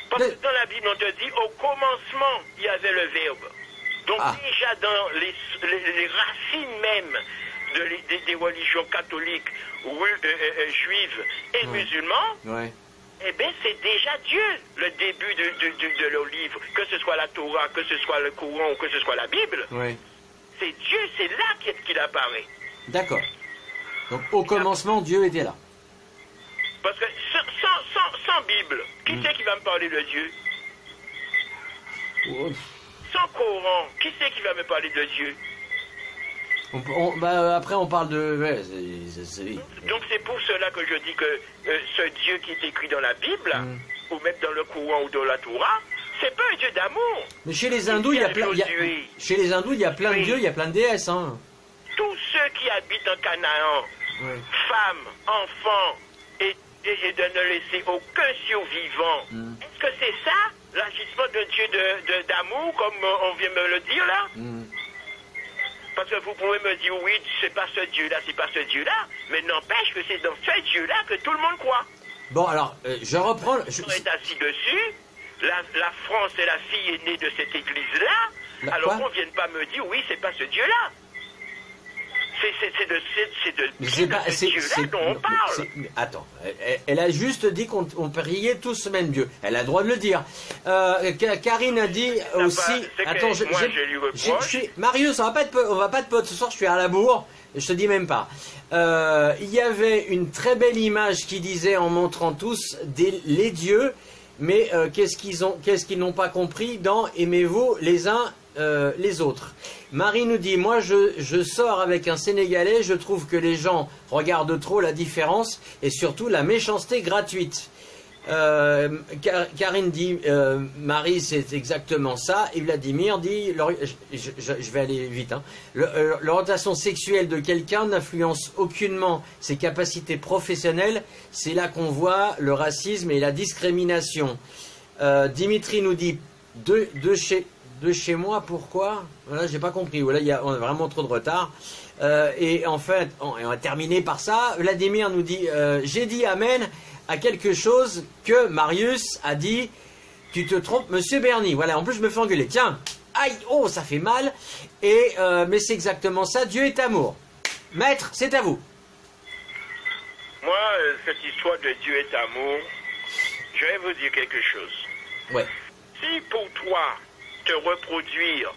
Parce que dans la Bible, on te dit, au commencement, il y avait le Verbe. Donc déjà dans les racines même des religions catholiques, juives et musulmans, eh bien c'est déjà Dieu, le début de leur livre. Que ce soit la Torah, que ce soit le Coran ou que ce soit la Bible, c'est Dieu, c'est là qu'il apparaît. D'accord. Donc au commencement, Dieu était là. Parce que sans Bible, qui c'est qui va me parler de Dieu? Sans Coran, qui c'est qui va me parler de Dieu? Après on parle de... Donc c'est pour cela que je dis que ce Dieu qui est écrit dans la Bible, ou même dans le Coran ou dans la Torah, c'est pas un Dieu d'amour. Mais chez les hindous, il y a plein de dieux, il y a plein de déesses. Hein. Tous ceux qui habitent en Canaan, femmes, enfants, et de ne laisser aucun survivant. Est-ce que c'est ça, l'agissement d'un Dieu d'amour, comme on vient me le dire là? Parce que vous pouvez me dire, oui, c'est pas ce Dieu-là, c'est pas ce Dieu-là, mais n'empêche que c'est dans ce Dieu-là que tout le monde croit. Bon, alors, je reprends... On est assis dessus, la France est la fille aînée de cette église-là, alors qu'on ne vienne pas me dire, oui, c'est pas ce Dieu-là. C'est de ce Dieu-là dont on parle. Attends, elle a juste dit qu'on priait tous ce même Dieu. Elle a le droit de le dire. Karine a dit aussi... Attends, Marius, on va pas te pote ce soir, je suis à la bourre. Je te dis même pas. Il y avait une très belle image qui disait, en montrant tous les dieux, mais qu'est-ce qu'ils n'ont pas compris dans aimez-vous les uns les autres. Marie nous dit, moi je sors avec un Sénégalais, je trouve que les gens regardent trop la différence et surtout la méchanceté gratuite. Karine dit, Marie c'est exactement ça, et Vladimir dit, je vais aller vite, hein. L'orientation sexuelle de quelqu'un n'influence aucunement ses capacités professionnelles, c'est là qu'on voit le racisme et la discrimination. Dimitri nous dit, de chez moi, pourquoi? Voilà, j'ai pas compris. Voilà, on a vraiment trop de retard. Et en fait, on va terminer par ça. Vladimir nous dit, j'ai dit amen à quelque chose que Marius a dit. Tu te trompes, Monsieur Berny. Voilà, en plus je me fais engueuler. Tiens, aïe, oh, ça fait mal. Et mais c'est exactement ça. Dieu est amour. Maître, c'est à vous. Moi, cette histoire de Dieu est amour, je vais vous dire quelque chose. Ouais. Si pour toi te reproduire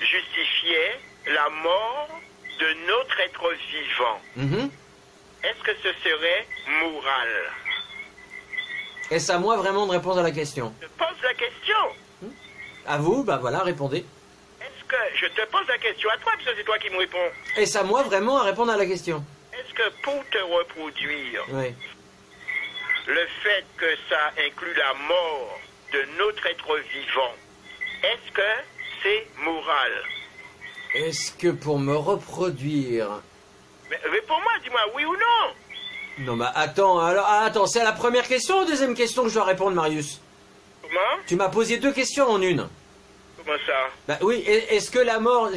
justifiait la mort de notre être vivant, est-ce que ce serait moral? Est-ce à moi vraiment de répondre à la question? Je pose la question. À vous, bah voilà, répondez. Est-ce que je te pose la question à toi, parce que c'est toi qui me réponds? Est-ce à moi vraiment à répondre à la question? Est-ce que pour te reproduire, oui, le fait que ça inclut la mort de notre être vivant, est-ce que c'est moral? Est-ce que pour me reproduire... Mais réponds-moi, dis-moi oui ou non. Non, bah attends, alors attends, c'est à la première question ou la deuxième question que je dois répondre, Marius? Comment? Tu m'as posé deux questions en une. Comment ça? Bah oui, est-ce que la mort...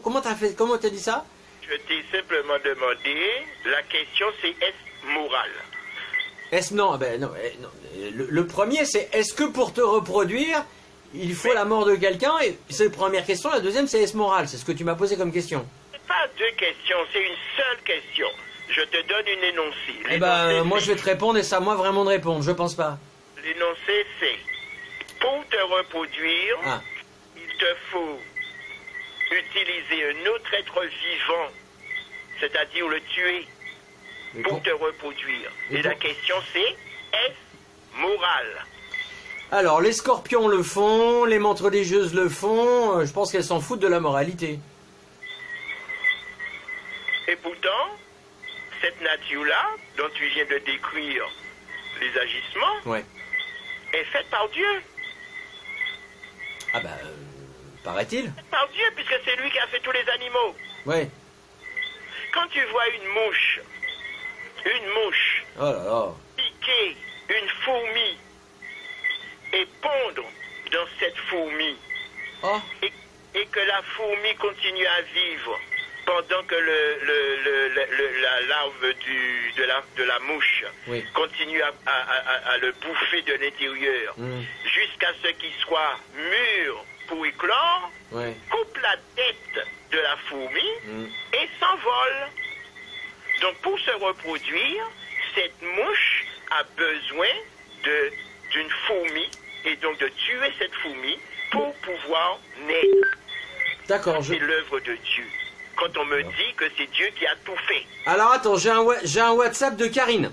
Comment t'as dit ça? Je t'ai simplement demandé, la question c'est est-ce moral? Non, ben non, non. Le premier c'est est-ce que pour te reproduire, il faut la mort de quelqu'un? Et c'est la première question, la deuxième c'est est-ce moral? C'est ce que tu m'as posé comme question. C'est pas deux questions, c'est une seule question. Je te donne une énoncé. Eh ben, moi je vais te répondre et c'est à moi vraiment de répondre, je pense pas. L'énoncé c'est, pour te reproduire, il te faut utiliser un autre être vivant, c'est-à-dire le tuer, pour te reproduire. Et la question c'est, est-ce moral? Alors, les scorpions le font, les menthes religieuses le font, je pense qu'elles s'en foutent de la moralité. Et pourtant, cette nature-là, dont tu viens de décrire les agissements, est faite par Dieu. Ah bah, paraît-il. Par Dieu, puisque c'est lui qui a fait tous les animaux. Ouais. Quand tu vois une mouche, oh là là, piquer une fourmi et pondre dans cette fourmi, et que la fourmi continue à vivre pendant que la larve de la mouche continue à le bouffer de l'intérieur, jusqu'à ce qu'il soit mûr pour éclore, coupe la tête de la fourmi et s'envole. Donc pour se reproduire, cette mouche a besoin d'une fourmi, et donc de tuer cette fourmi pour pouvoir naître. D'accord. C'est l'œuvre de Dieu. Quand on me dit que c'est Dieu qui a tout fait. Alors attends, j'ai un WhatsApp de Karine.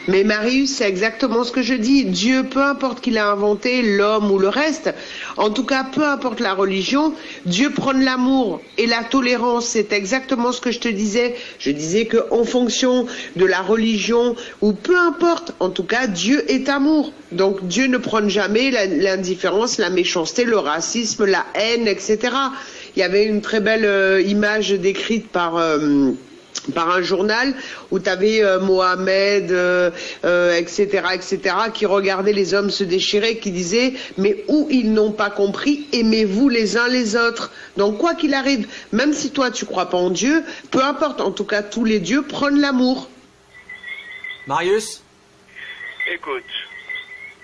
Mais Marius, c'est exactement ce que je dis. Dieu, peu importe qu'il a inventé, l'homme ou le reste, en tout cas, peu importe la religion, Dieu prône l'amour et la tolérance. C'est exactement ce que je te disais. Je disais qu'en fonction de la religion, ou peu importe, en tout cas, Dieu est amour. Donc Dieu ne prône jamais l'indifférence, la méchanceté, le racisme, la haine, etc. Il y avait une très belle image décrite par un journal où tu avais Mohamed, etc., qui regardaient les hommes se déchirer, qui disaient « Mais où ils n'ont pas compris, aimez-vous les uns les autres ». Donc quoi qu'il arrive, même si toi tu crois pas en Dieu, peu importe, en tout cas tous les dieux prônent l'amour. Marius? Écoute,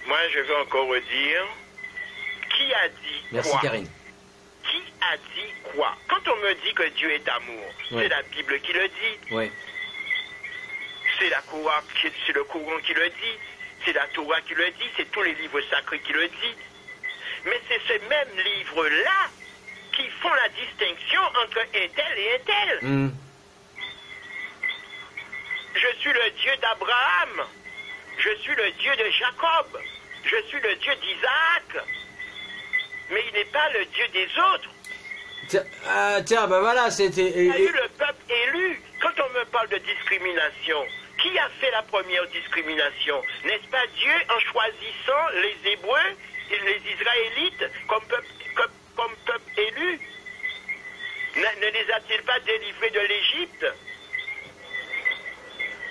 moi je vais encore redire, qui a dit Merci quoi? Karine. Qui a dit quoi? Quand on me dit que Dieu est amour, c'est la Bible qui le dit. C'est c'est le Coran qui le dit. C'est la Torah qui le dit. C'est tous les livres sacrés qui le disent. Mais c'est ces mêmes livres-là qui font la distinction entre un tel et un tel. Je suis le Dieu d'Abraham. Je suis le Dieu de Jacob. Je suis le Dieu d'Isaac. Mais il n'est pas le Dieu des autres. Tiens, ben voilà, c'était... Il y a eu le peuple élu. Quand on me parle de discrimination, qui a fait la première discrimination? N'est-ce pas Dieu en choisissant les Hébreux et les Israélites comme peuple élu? Ne les a-t-il pas délivrés de l'Égypte?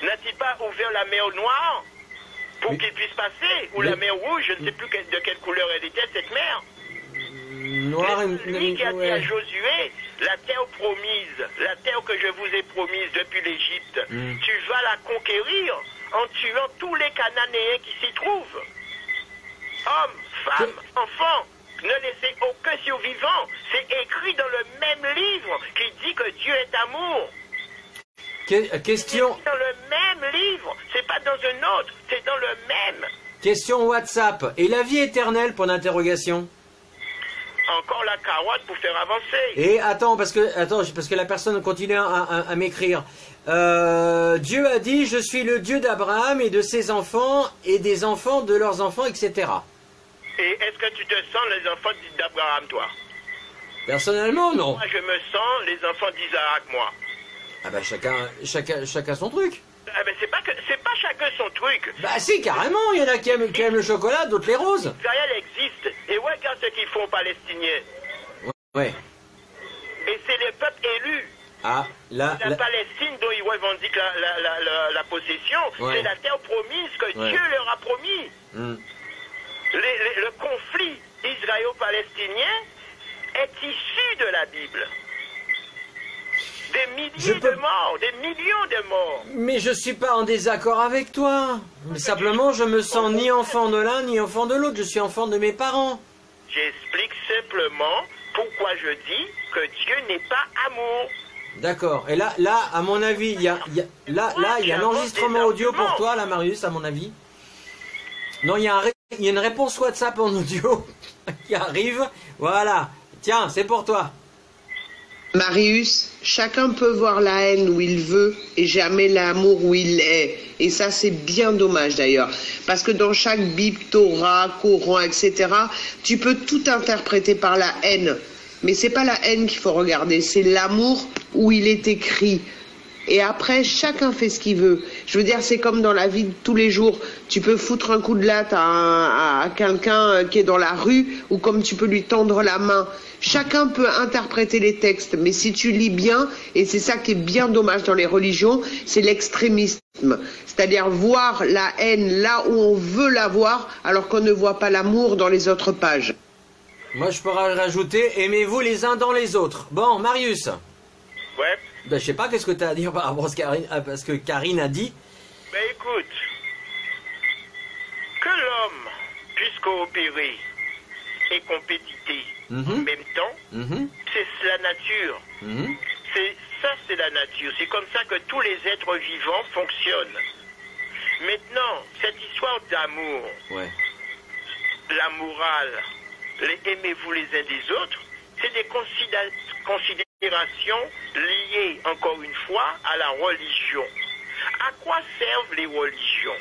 N'a-t-il pas ouvert la mer Noire pour qu'ils puissent passer? Ou la mer Rouge, je ne sais plus de quelle couleur elle était, cette mer. Lui qui a dit à Josué, la terre promise, la terre que je vous ai promise depuis l'Égypte, tu vas la conquérir en tuant tous les Cananéens qui s'y trouvent. Hommes, femmes, enfants, ne laissez aucun survivant. C'est écrit dans le même livre qui dit que Dieu est amour. Question... C'est dans le même livre, c'est pas dans un autre, c'est dans le même. Question WhatsApp. Et la vie éternelle, point d'interrogation? Encore la carotte pour faire avancer. Et attends, parce que la personne continue à m'écrire. Dieu a dit, je suis le Dieu d'Abraham et de ses enfants et des enfants de leurs enfants, etc. Et est-ce que tu te sens les enfants d'Abraham, toi? Personnellement, non. Moi, je me sens les enfants d'Isaac, moi. Ah bah chacun son truc. Ah ben c'est pas chacun son truc. Bah si, carrément, il y en a qui aiment le chocolat, d'autres les roses. Israël existe. Et regarde ce qu'ils font aux Palestiniens. Ouais. Et c'est les peuples élus. Ah, là... La Palestine dont ils revendiquent la possession, c'est la terre promise que Dieu leur a promis. Le conflit israélo-palestinien est issu de la Bible. Des milliers de morts, des millions de morts. Mais je suis pas en désaccord avec toi. Mais simplement, je me sens ni enfant de l'un, ni enfant de l'autre. Je suis enfant de mes parents. J'explique simplement pourquoi je dis que Dieu n'est pas amour. D'accord. Et là, à mon avis, il y a un enregistrement audio pour toi, là, Marius, à mon avis. Non, il y a une réponse WhatsApp en audio qui arrive. Voilà. Tiens, c'est pour toi. Marius, chacun peut voir la haine où il veut et jamais l'amour où il est. Et ça, c'est bien dommage d'ailleurs. Parce que dans chaque Bible, Torah, Coran, etc., tu peux tout interpréter par la haine. Mais c'est pas la haine qu'il faut regarder, c'est l'amour où il est écrit. Et après, chacun fait ce qu'il veut. Je veux dire, c'est comme dans la vie de tous les jours. Tu peux foutre un coup de latte à quelqu'un qui est dans la rue, ou comme tu peux lui tendre la main. Chacun peut interpréter les textes, mais si tu lis bien, et c'est ça qui est bien dommage dans les religions, c'est l'extrémisme. C'est-à-dire voir la haine là où on veut la voir, alors qu'on ne voit pas l'amour dans les autres pages. Moi, je pourrais rajouter, aimez-vous les uns dans les autres. Bon, Marius. Ouais. Ben, je sais pas, qu'est-ce que tu as à dire par rapport à ce que Karine a dit. Ben écoute, que l'homme puisse coopérer et compétiter en même temps, c'est la nature. C'est la nature. C'est comme ça que tous les êtres vivants fonctionnent. Maintenant, cette histoire d'amour, la morale, aimez-vous les uns des autres, c'est des considérations liées, encore une fois, à la religion. À quoi servent les religions?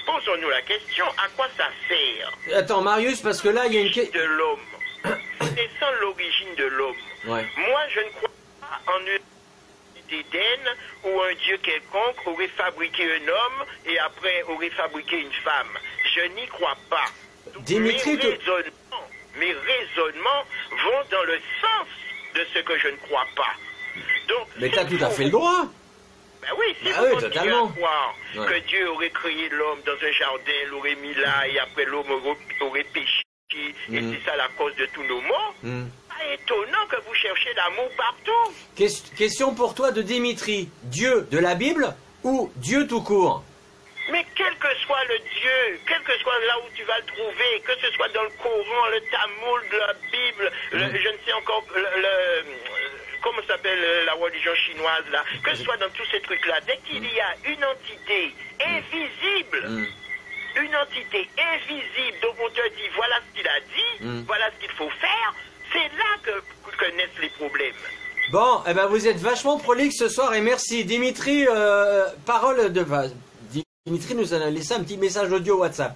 Posons-nous la question, à quoi ça sert? Attends, Marius, parce que là, il y a une question... de l'homme. Connaissant l'origine de l'homme, moi, je ne crois pas en une d'Éden où un Dieu quelconque aurait fabriqué un homme et après aurait fabriqué une femme. Je n'y crois pas. Donc, Dimitri, mes raisonnements vont dans le sens de ce que je ne crois pas. Donc, mais tu as tout à fait le droit. Ben oui, si vous continuez à croire que Dieu aurait créé l'homme dans un jardin, l'aurait mis là, et après l'homme aurait péché, et c'est ça la cause de tous nos maux, pas étonnant que vous cherchez l'amour partout. Question pour toi de Dimitri. Dieu de la Bible ou Dieu tout court? Mais quel que soit le Dieu, quel que soit là où tu vas le trouver, que ce soit dans le Coran, le Talmud, la Bible, je ne sais encore comment s'appelle la religion chinoise là, que ce soit dans tous ces trucs-là, dès qu'il y a une entité invisible, une entité invisible dont on te dit voilà ce qu'il a dit, voilà ce qu'il faut faire, c'est là que naissent les problèmes. Bon, eh ben vous êtes vachement prolixe ce soir et merci. Dimitri, parole de base. Dimitri nous a laissé un petit message audio WhatsApp.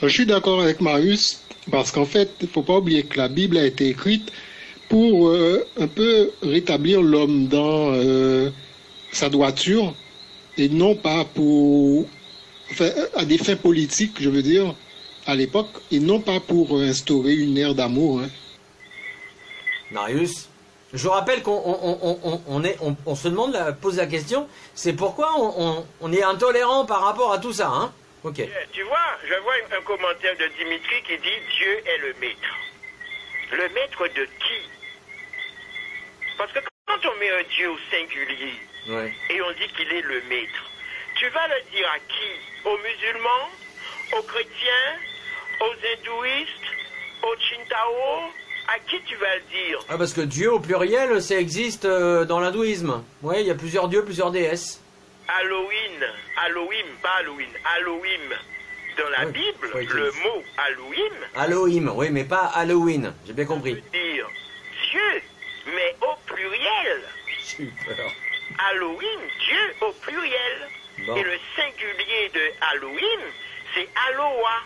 Je suis d'accord avec Marius parce qu'en fait, il ne faut pas oublier que la Bible a été écrite pour un peu rétablir l'homme dans sa droiture et non pas pour, enfin, à des fins politiques, je veux dire, à l'époque, et non pas pour instaurer une ère d'amour. Hein. Marius, je vous rappelle qu'on se demande, pose la question, c'est pourquoi on est intolérant par rapport à tout ça, hein? Ok. Tu vois, je vois un commentaire de Dimitri qui dit Dieu est le maître. Le maître de qui? Parce que quand on met un Dieu au singulier et on dit qu'il est le maître, tu vas le dire à qui? Aux musulmans? Aux chrétiens? Aux hindouistes? Aux Chintao? À qui tu vas le dire? Ah, parce que Dieu au pluriel, ça existe dans l'hindouisme. Oui, il y a plusieurs dieux, plusieurs déesses. Elohim, pas Halloween, Elohim. Dans la Bible, le mot Elohim. Elohim, oui, mais pas Halloween, j'ai bien compris. Veut dire Dieu, mais au pluriel. Super. Elohim, Dieu au pluriel. Bon. Et le singulier de Elohim, c'est Aloha.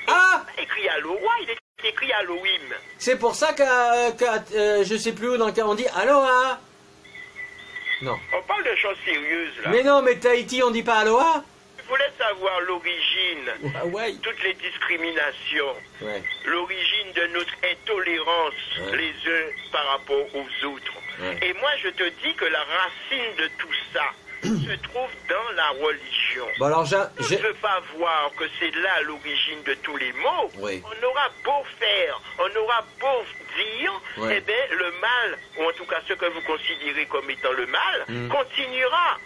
Ah! Il est écrit Aloha, il est écrit Elohim. C'est pour ça je sais plus où dans le cas on dit Aloha. Non. On parle de choses sérieuses là. Mais non, mais Tahiti on dit pas Aloha. Je voulais savoir l'origine, toutes les discriminations, l'origine de notre intolérance les uns par rapport aux autres. Et moi je te dis que la racine de tout ça se trouve dans la religion. Bon, alors, je ne veux pas voir que c'est là l'origine de tous les maux. On aura beau faire, on aura beau dire, eh bien, le mal, ou en tout cas ce que vous considérez comme étant le mal, continuera.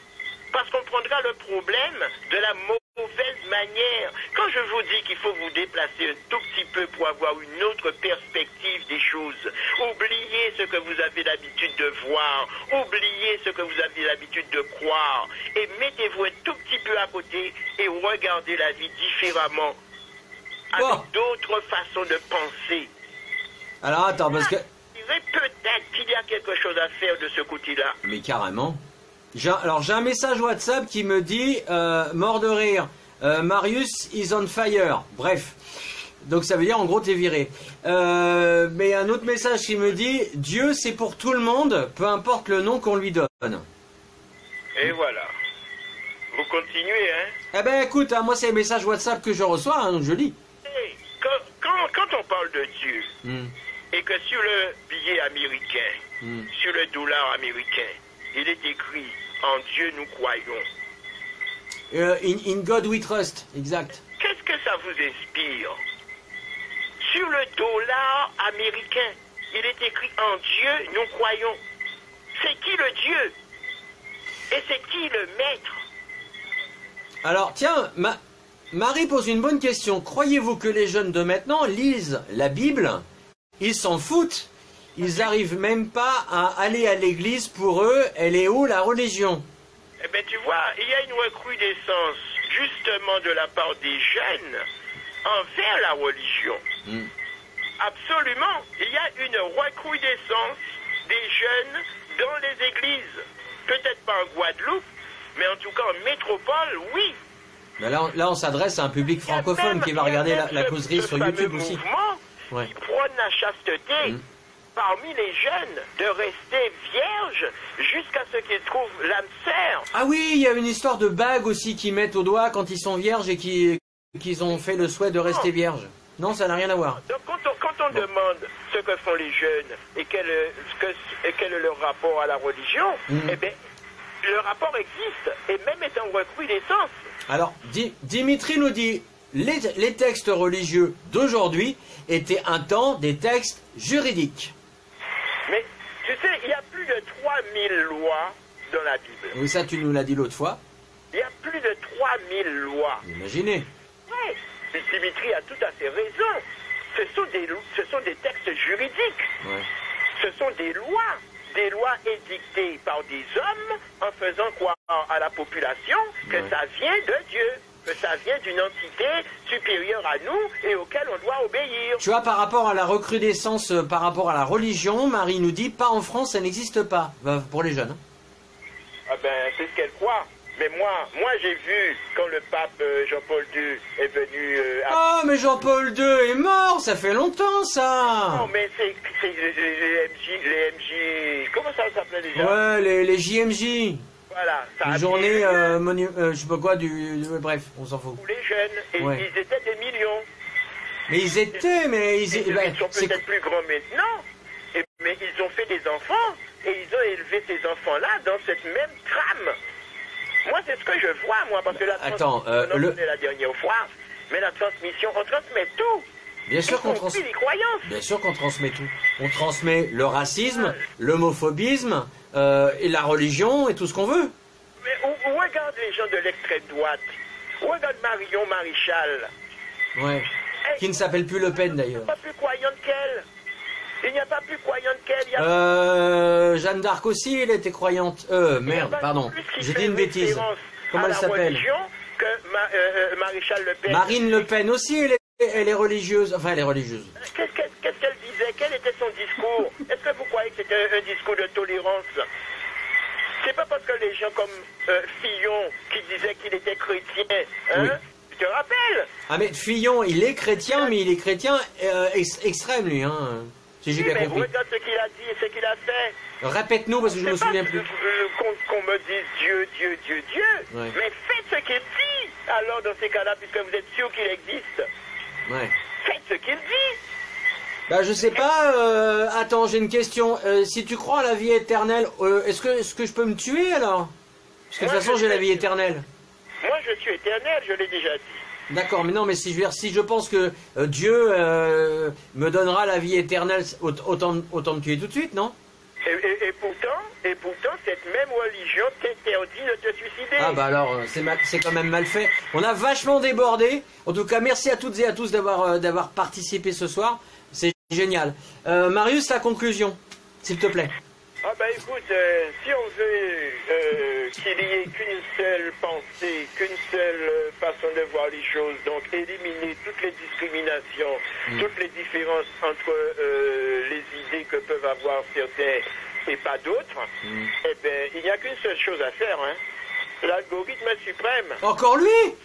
Parce qu'on prendra le problème de la mauvaise manière. Quand je vous dis qu'il faut vous déplacer un tout petit peu pour avoir une autre perspective des choses, oubliez ce que vous avez l'habitude de voir, oubliez ce que vous avez l'habitude de croire, et mettez-vous un tout petit peu à côté et regardez la vie différemment, avec d'autres façons de penser. Alors attends, parce que... Je dirais peut-être qu'il y a quelque chose à faire de ce côté-là. Mais carrément. Alors j'ai un message WhatsApp qui me dit mort de rire, Marius is on fire. Bref, donc ça veut dire en gros t'es viré. Mais un autre message qui me dit Dieu c'est pour tout le monde, peu importe le nom qu'on lui donne. Et voilà. Vous continuez, hein? Eh ben écoute, hein, moi c'est les messages WhatsApp que je reçois, hein, donc je lis. Hey, quand on parle de Dieu, et que sur le billet américain, sur le dollar américain, il est écrit « En Dieu nous croyons ». In God we trust, exact. Qu'est-ce que ça vous inspire? Sur le dollar américain, il est écrit « En Dieu nous croyons ». C'est qui le Dieu? Et c'est qui le maître? Alors tiens, Marie pose une bonne question. Croyez-vous que les jeunes de maintenant lisent la Bible? Ils s'en foutent. Ils n'arrivent même pas à aller à l'église. Pour eux, elle est où la religion? Eh bien, tu vois, il y a une recrudescence, justement, de la part des jeunes envers la religion. Absolument. Il y a une recrudescence des jeunes dans les églises. Peut-être pas en Guadeloupe, mais en tout cas en métropole, oui. Mais là on s'adresse à un public francophone qui va regarder la causerie sur YouTube aussi. Qui prône la chasteté parmi les jeunes, de rester vierges jusqu'à ce qu'ils trouvent l'âme sœur. Ah oui, il y a une histoire de bague aussi qu'ils mettent au doigt quand ils sont vierges et qu'ils ont fait le souhait de rester vierges. Non, ça n'a rien à voir. Donc quand on demande ce que font les jeunes et quel est leur rapport à la religion, eh bien, le rapport existe et même est en recrudescence. Alors, Dimitri nous dit, les textes religieux d'aujourd'hui étaient un temps des textes juridiques. Mais tu sais, il y a plus de 3000 lois dans la Bible. Oui, ça tu nous l'as dit l'autre fois. Il y a plus de 3000 lois. Imaginez. Oui, Dimitri a tout à fait raison. ce sont des textes juridiques. Ouais. Ce sont des lois édictées par des hommes en faisant croire à la population que ça vient de Dieu, que ça vient d'une entité supérieure à nous et auquel on doit obéir. Tu vois, par rapport à la recrudescence, par rapport à la religion, Marie nous dit, pas en France, ça n'existe pas, pour les jeunes. Ah ben, c'est ce qu'elle croit. Mais moi j'ai vu quand le pape Jean-Paul II est venu... Ah, mais Jean-Paul II est mort, ça fait longtemps, ça. Non, mais c'est les MJ... Comment ça s'appelait déjà? Ouais, les JMJ. Voilà. Ça les journées, je sais pas quoi, bref, on s'en fout. Pour les jeunes, et ils étaient des millions. Mais ils étaient, mais ils sont peut-être plus grands maintenant, mais ils ont fait des enfants, et ils ont élevé ces enfants-là dans cette même trame. Moi, c'est ce que je vois, moi, parce que la transmission, on en la dernière fois, mais la transmission, on transmet tout. Bien sûr qu'on transmet. Bien sûr qu'on transmet tout. On transmet le racisme, l'homophobisme, et la religion, et tout ce qu'on veut. Mais regarde les gens de l'extrême droite. Regarde Marion Maréchal. Ouais. Qui ne s'appelle plus Le Pen, d'ailleurs. Il n'y a pas plus croyante qu'elle. Il n'y a pas plus croyante qu'elle. Jeanne d'Arc aussi, elle était croyante. Merde, pardon. J'ai dit une bêtise. Comment elle s'appelle? Que Maréchal Le Pen. Marine Le Pen aussi, elle est religieuse. Enfin, elle est religieuse. Qu'est-ce qu'elle disait? Quel était son discours? Est-ce que vous croyez que c'était un discours de tolérance? C'est pas parce que les gens comme Fillon, qui disait qu'il était chrétien, hein? Oui. Tu te rappelles? Ah, mais Fillon, il est chrétien, mais il est chrétien extrême, lui, hein. Si j'ai bien compris. Regarde ce qu'il a dit et ce qu'il a fait. Répète-nous, parce que je me souviens plus. Qu'on me dise Dieu. Ouais. Mais faites ce qu'il dit. Alors, dans ces cas-là, puisque vous êtes sûr qu'il existe, faites ce qu'il dit. Bah, je sais pas. Attends, j'ai une question. Si tu crois à la vie éternelle, est-ce que je peux me tuer, alors? Parce que de toute façon, j'ai la vie éternelle. Moi, je suis éternel, je l'ai déjà dit. D'accord, mais non, mais si je pense que Dieu me donnera la vie éternelle, autant me tuer tout de suite, non? Et pourtant, cette même religion t'interdit de te suicider. Ah bah alors, c'est quand même mal fait. On a vachement débordé. En tout cas, merci à toutes et à tous d'avoir participé ce soir. C'est génial. Marius, la conclusion, s'il te plaît. Ah bah écoute, si on veut qu'il y ait qu'une seule pensée, qu'une seule façon de voir les choses, donc éliminer toutes les discriminations, toutes les différences entre les idées que peuvent avoir certains et pas d'autres, eh bien, il n'y a qu'une seule chose à faire, hein. L'algorithme suprême. Encore lui?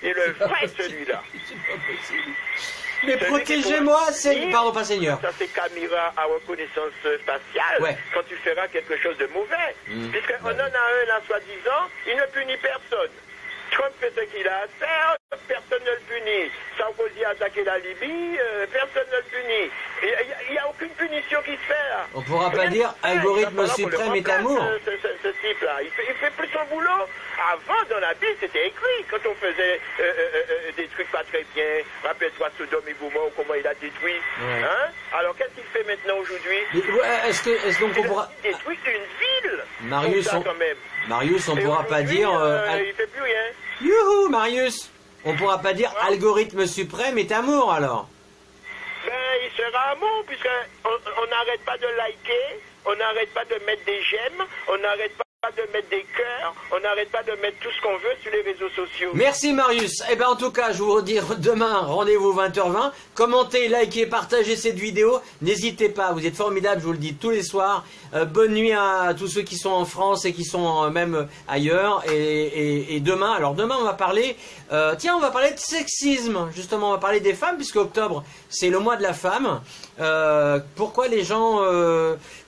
Et le vrai celui-là. C'est pas possible. Mais protégez-moi, pardon, pas Seigneur. Ça, c'est caméra à reconnaissance faciale quand tu feras quelque chose de mauvais. Puisqu'on en a un là, soi-disant, il ne punit personne. Trump fait ce qu'il a à faire, personne ne le punit. Sarkozy a attaqué la Libye, personne ne le punit. Il n'y a aucune punition qui se fait. Là. On ne pourra pas dire algorithme suprême est amour. Ce type-là, il fait plus son boulot. Avant, dans la Bible, c'était écrit. Quand on faisait des trucs pas très bien, rappelle-toi Sodome et Gomorrhe, comment il a détruit. Ouais. Hein? Alors, qu'est-ce qu'il fait maintenant aujourd'hui? Est-ce donc on pourra... Il détruit une ville. Marius, on ne pourra pas dire... il fait plus rien. Youhou, Marius! On pourra pas dire algorithme suprême est amour, alors? Ben, il sera amour, puisqu'on n'arrête pas de liker, on n'arrête pas de mettre des j'aime, on n'arrête pas de mettre des cœurs, on n'arrête pas de mettre tout ce qu'on veut sur les réseaux sociaux. Merci Marius. Eh bien en tout cas, je vous redis demain, rendez-vous 20h20. Commentez, likez, partagez cette vidéo. N'hésitez pas, vous êtes formidables, je vous le dis tous les soirs. Bonne nuit à tous ceux qui sont en France et qui sont même ailleurs. Et demain, on va parler... on va parler de sexisme. Justement, on va parler des femmes, puisque octobre, c'est le mois de la femme. Pourquoi les gens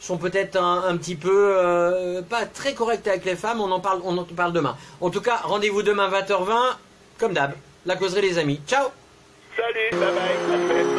sont peut-être un petit peu pas très corrects avec les femmes, on en parle demain. En tout cas, rendez-vous demain 20h20, comme d'hab, la causerie les amis. Ciao. Salut, bye bye.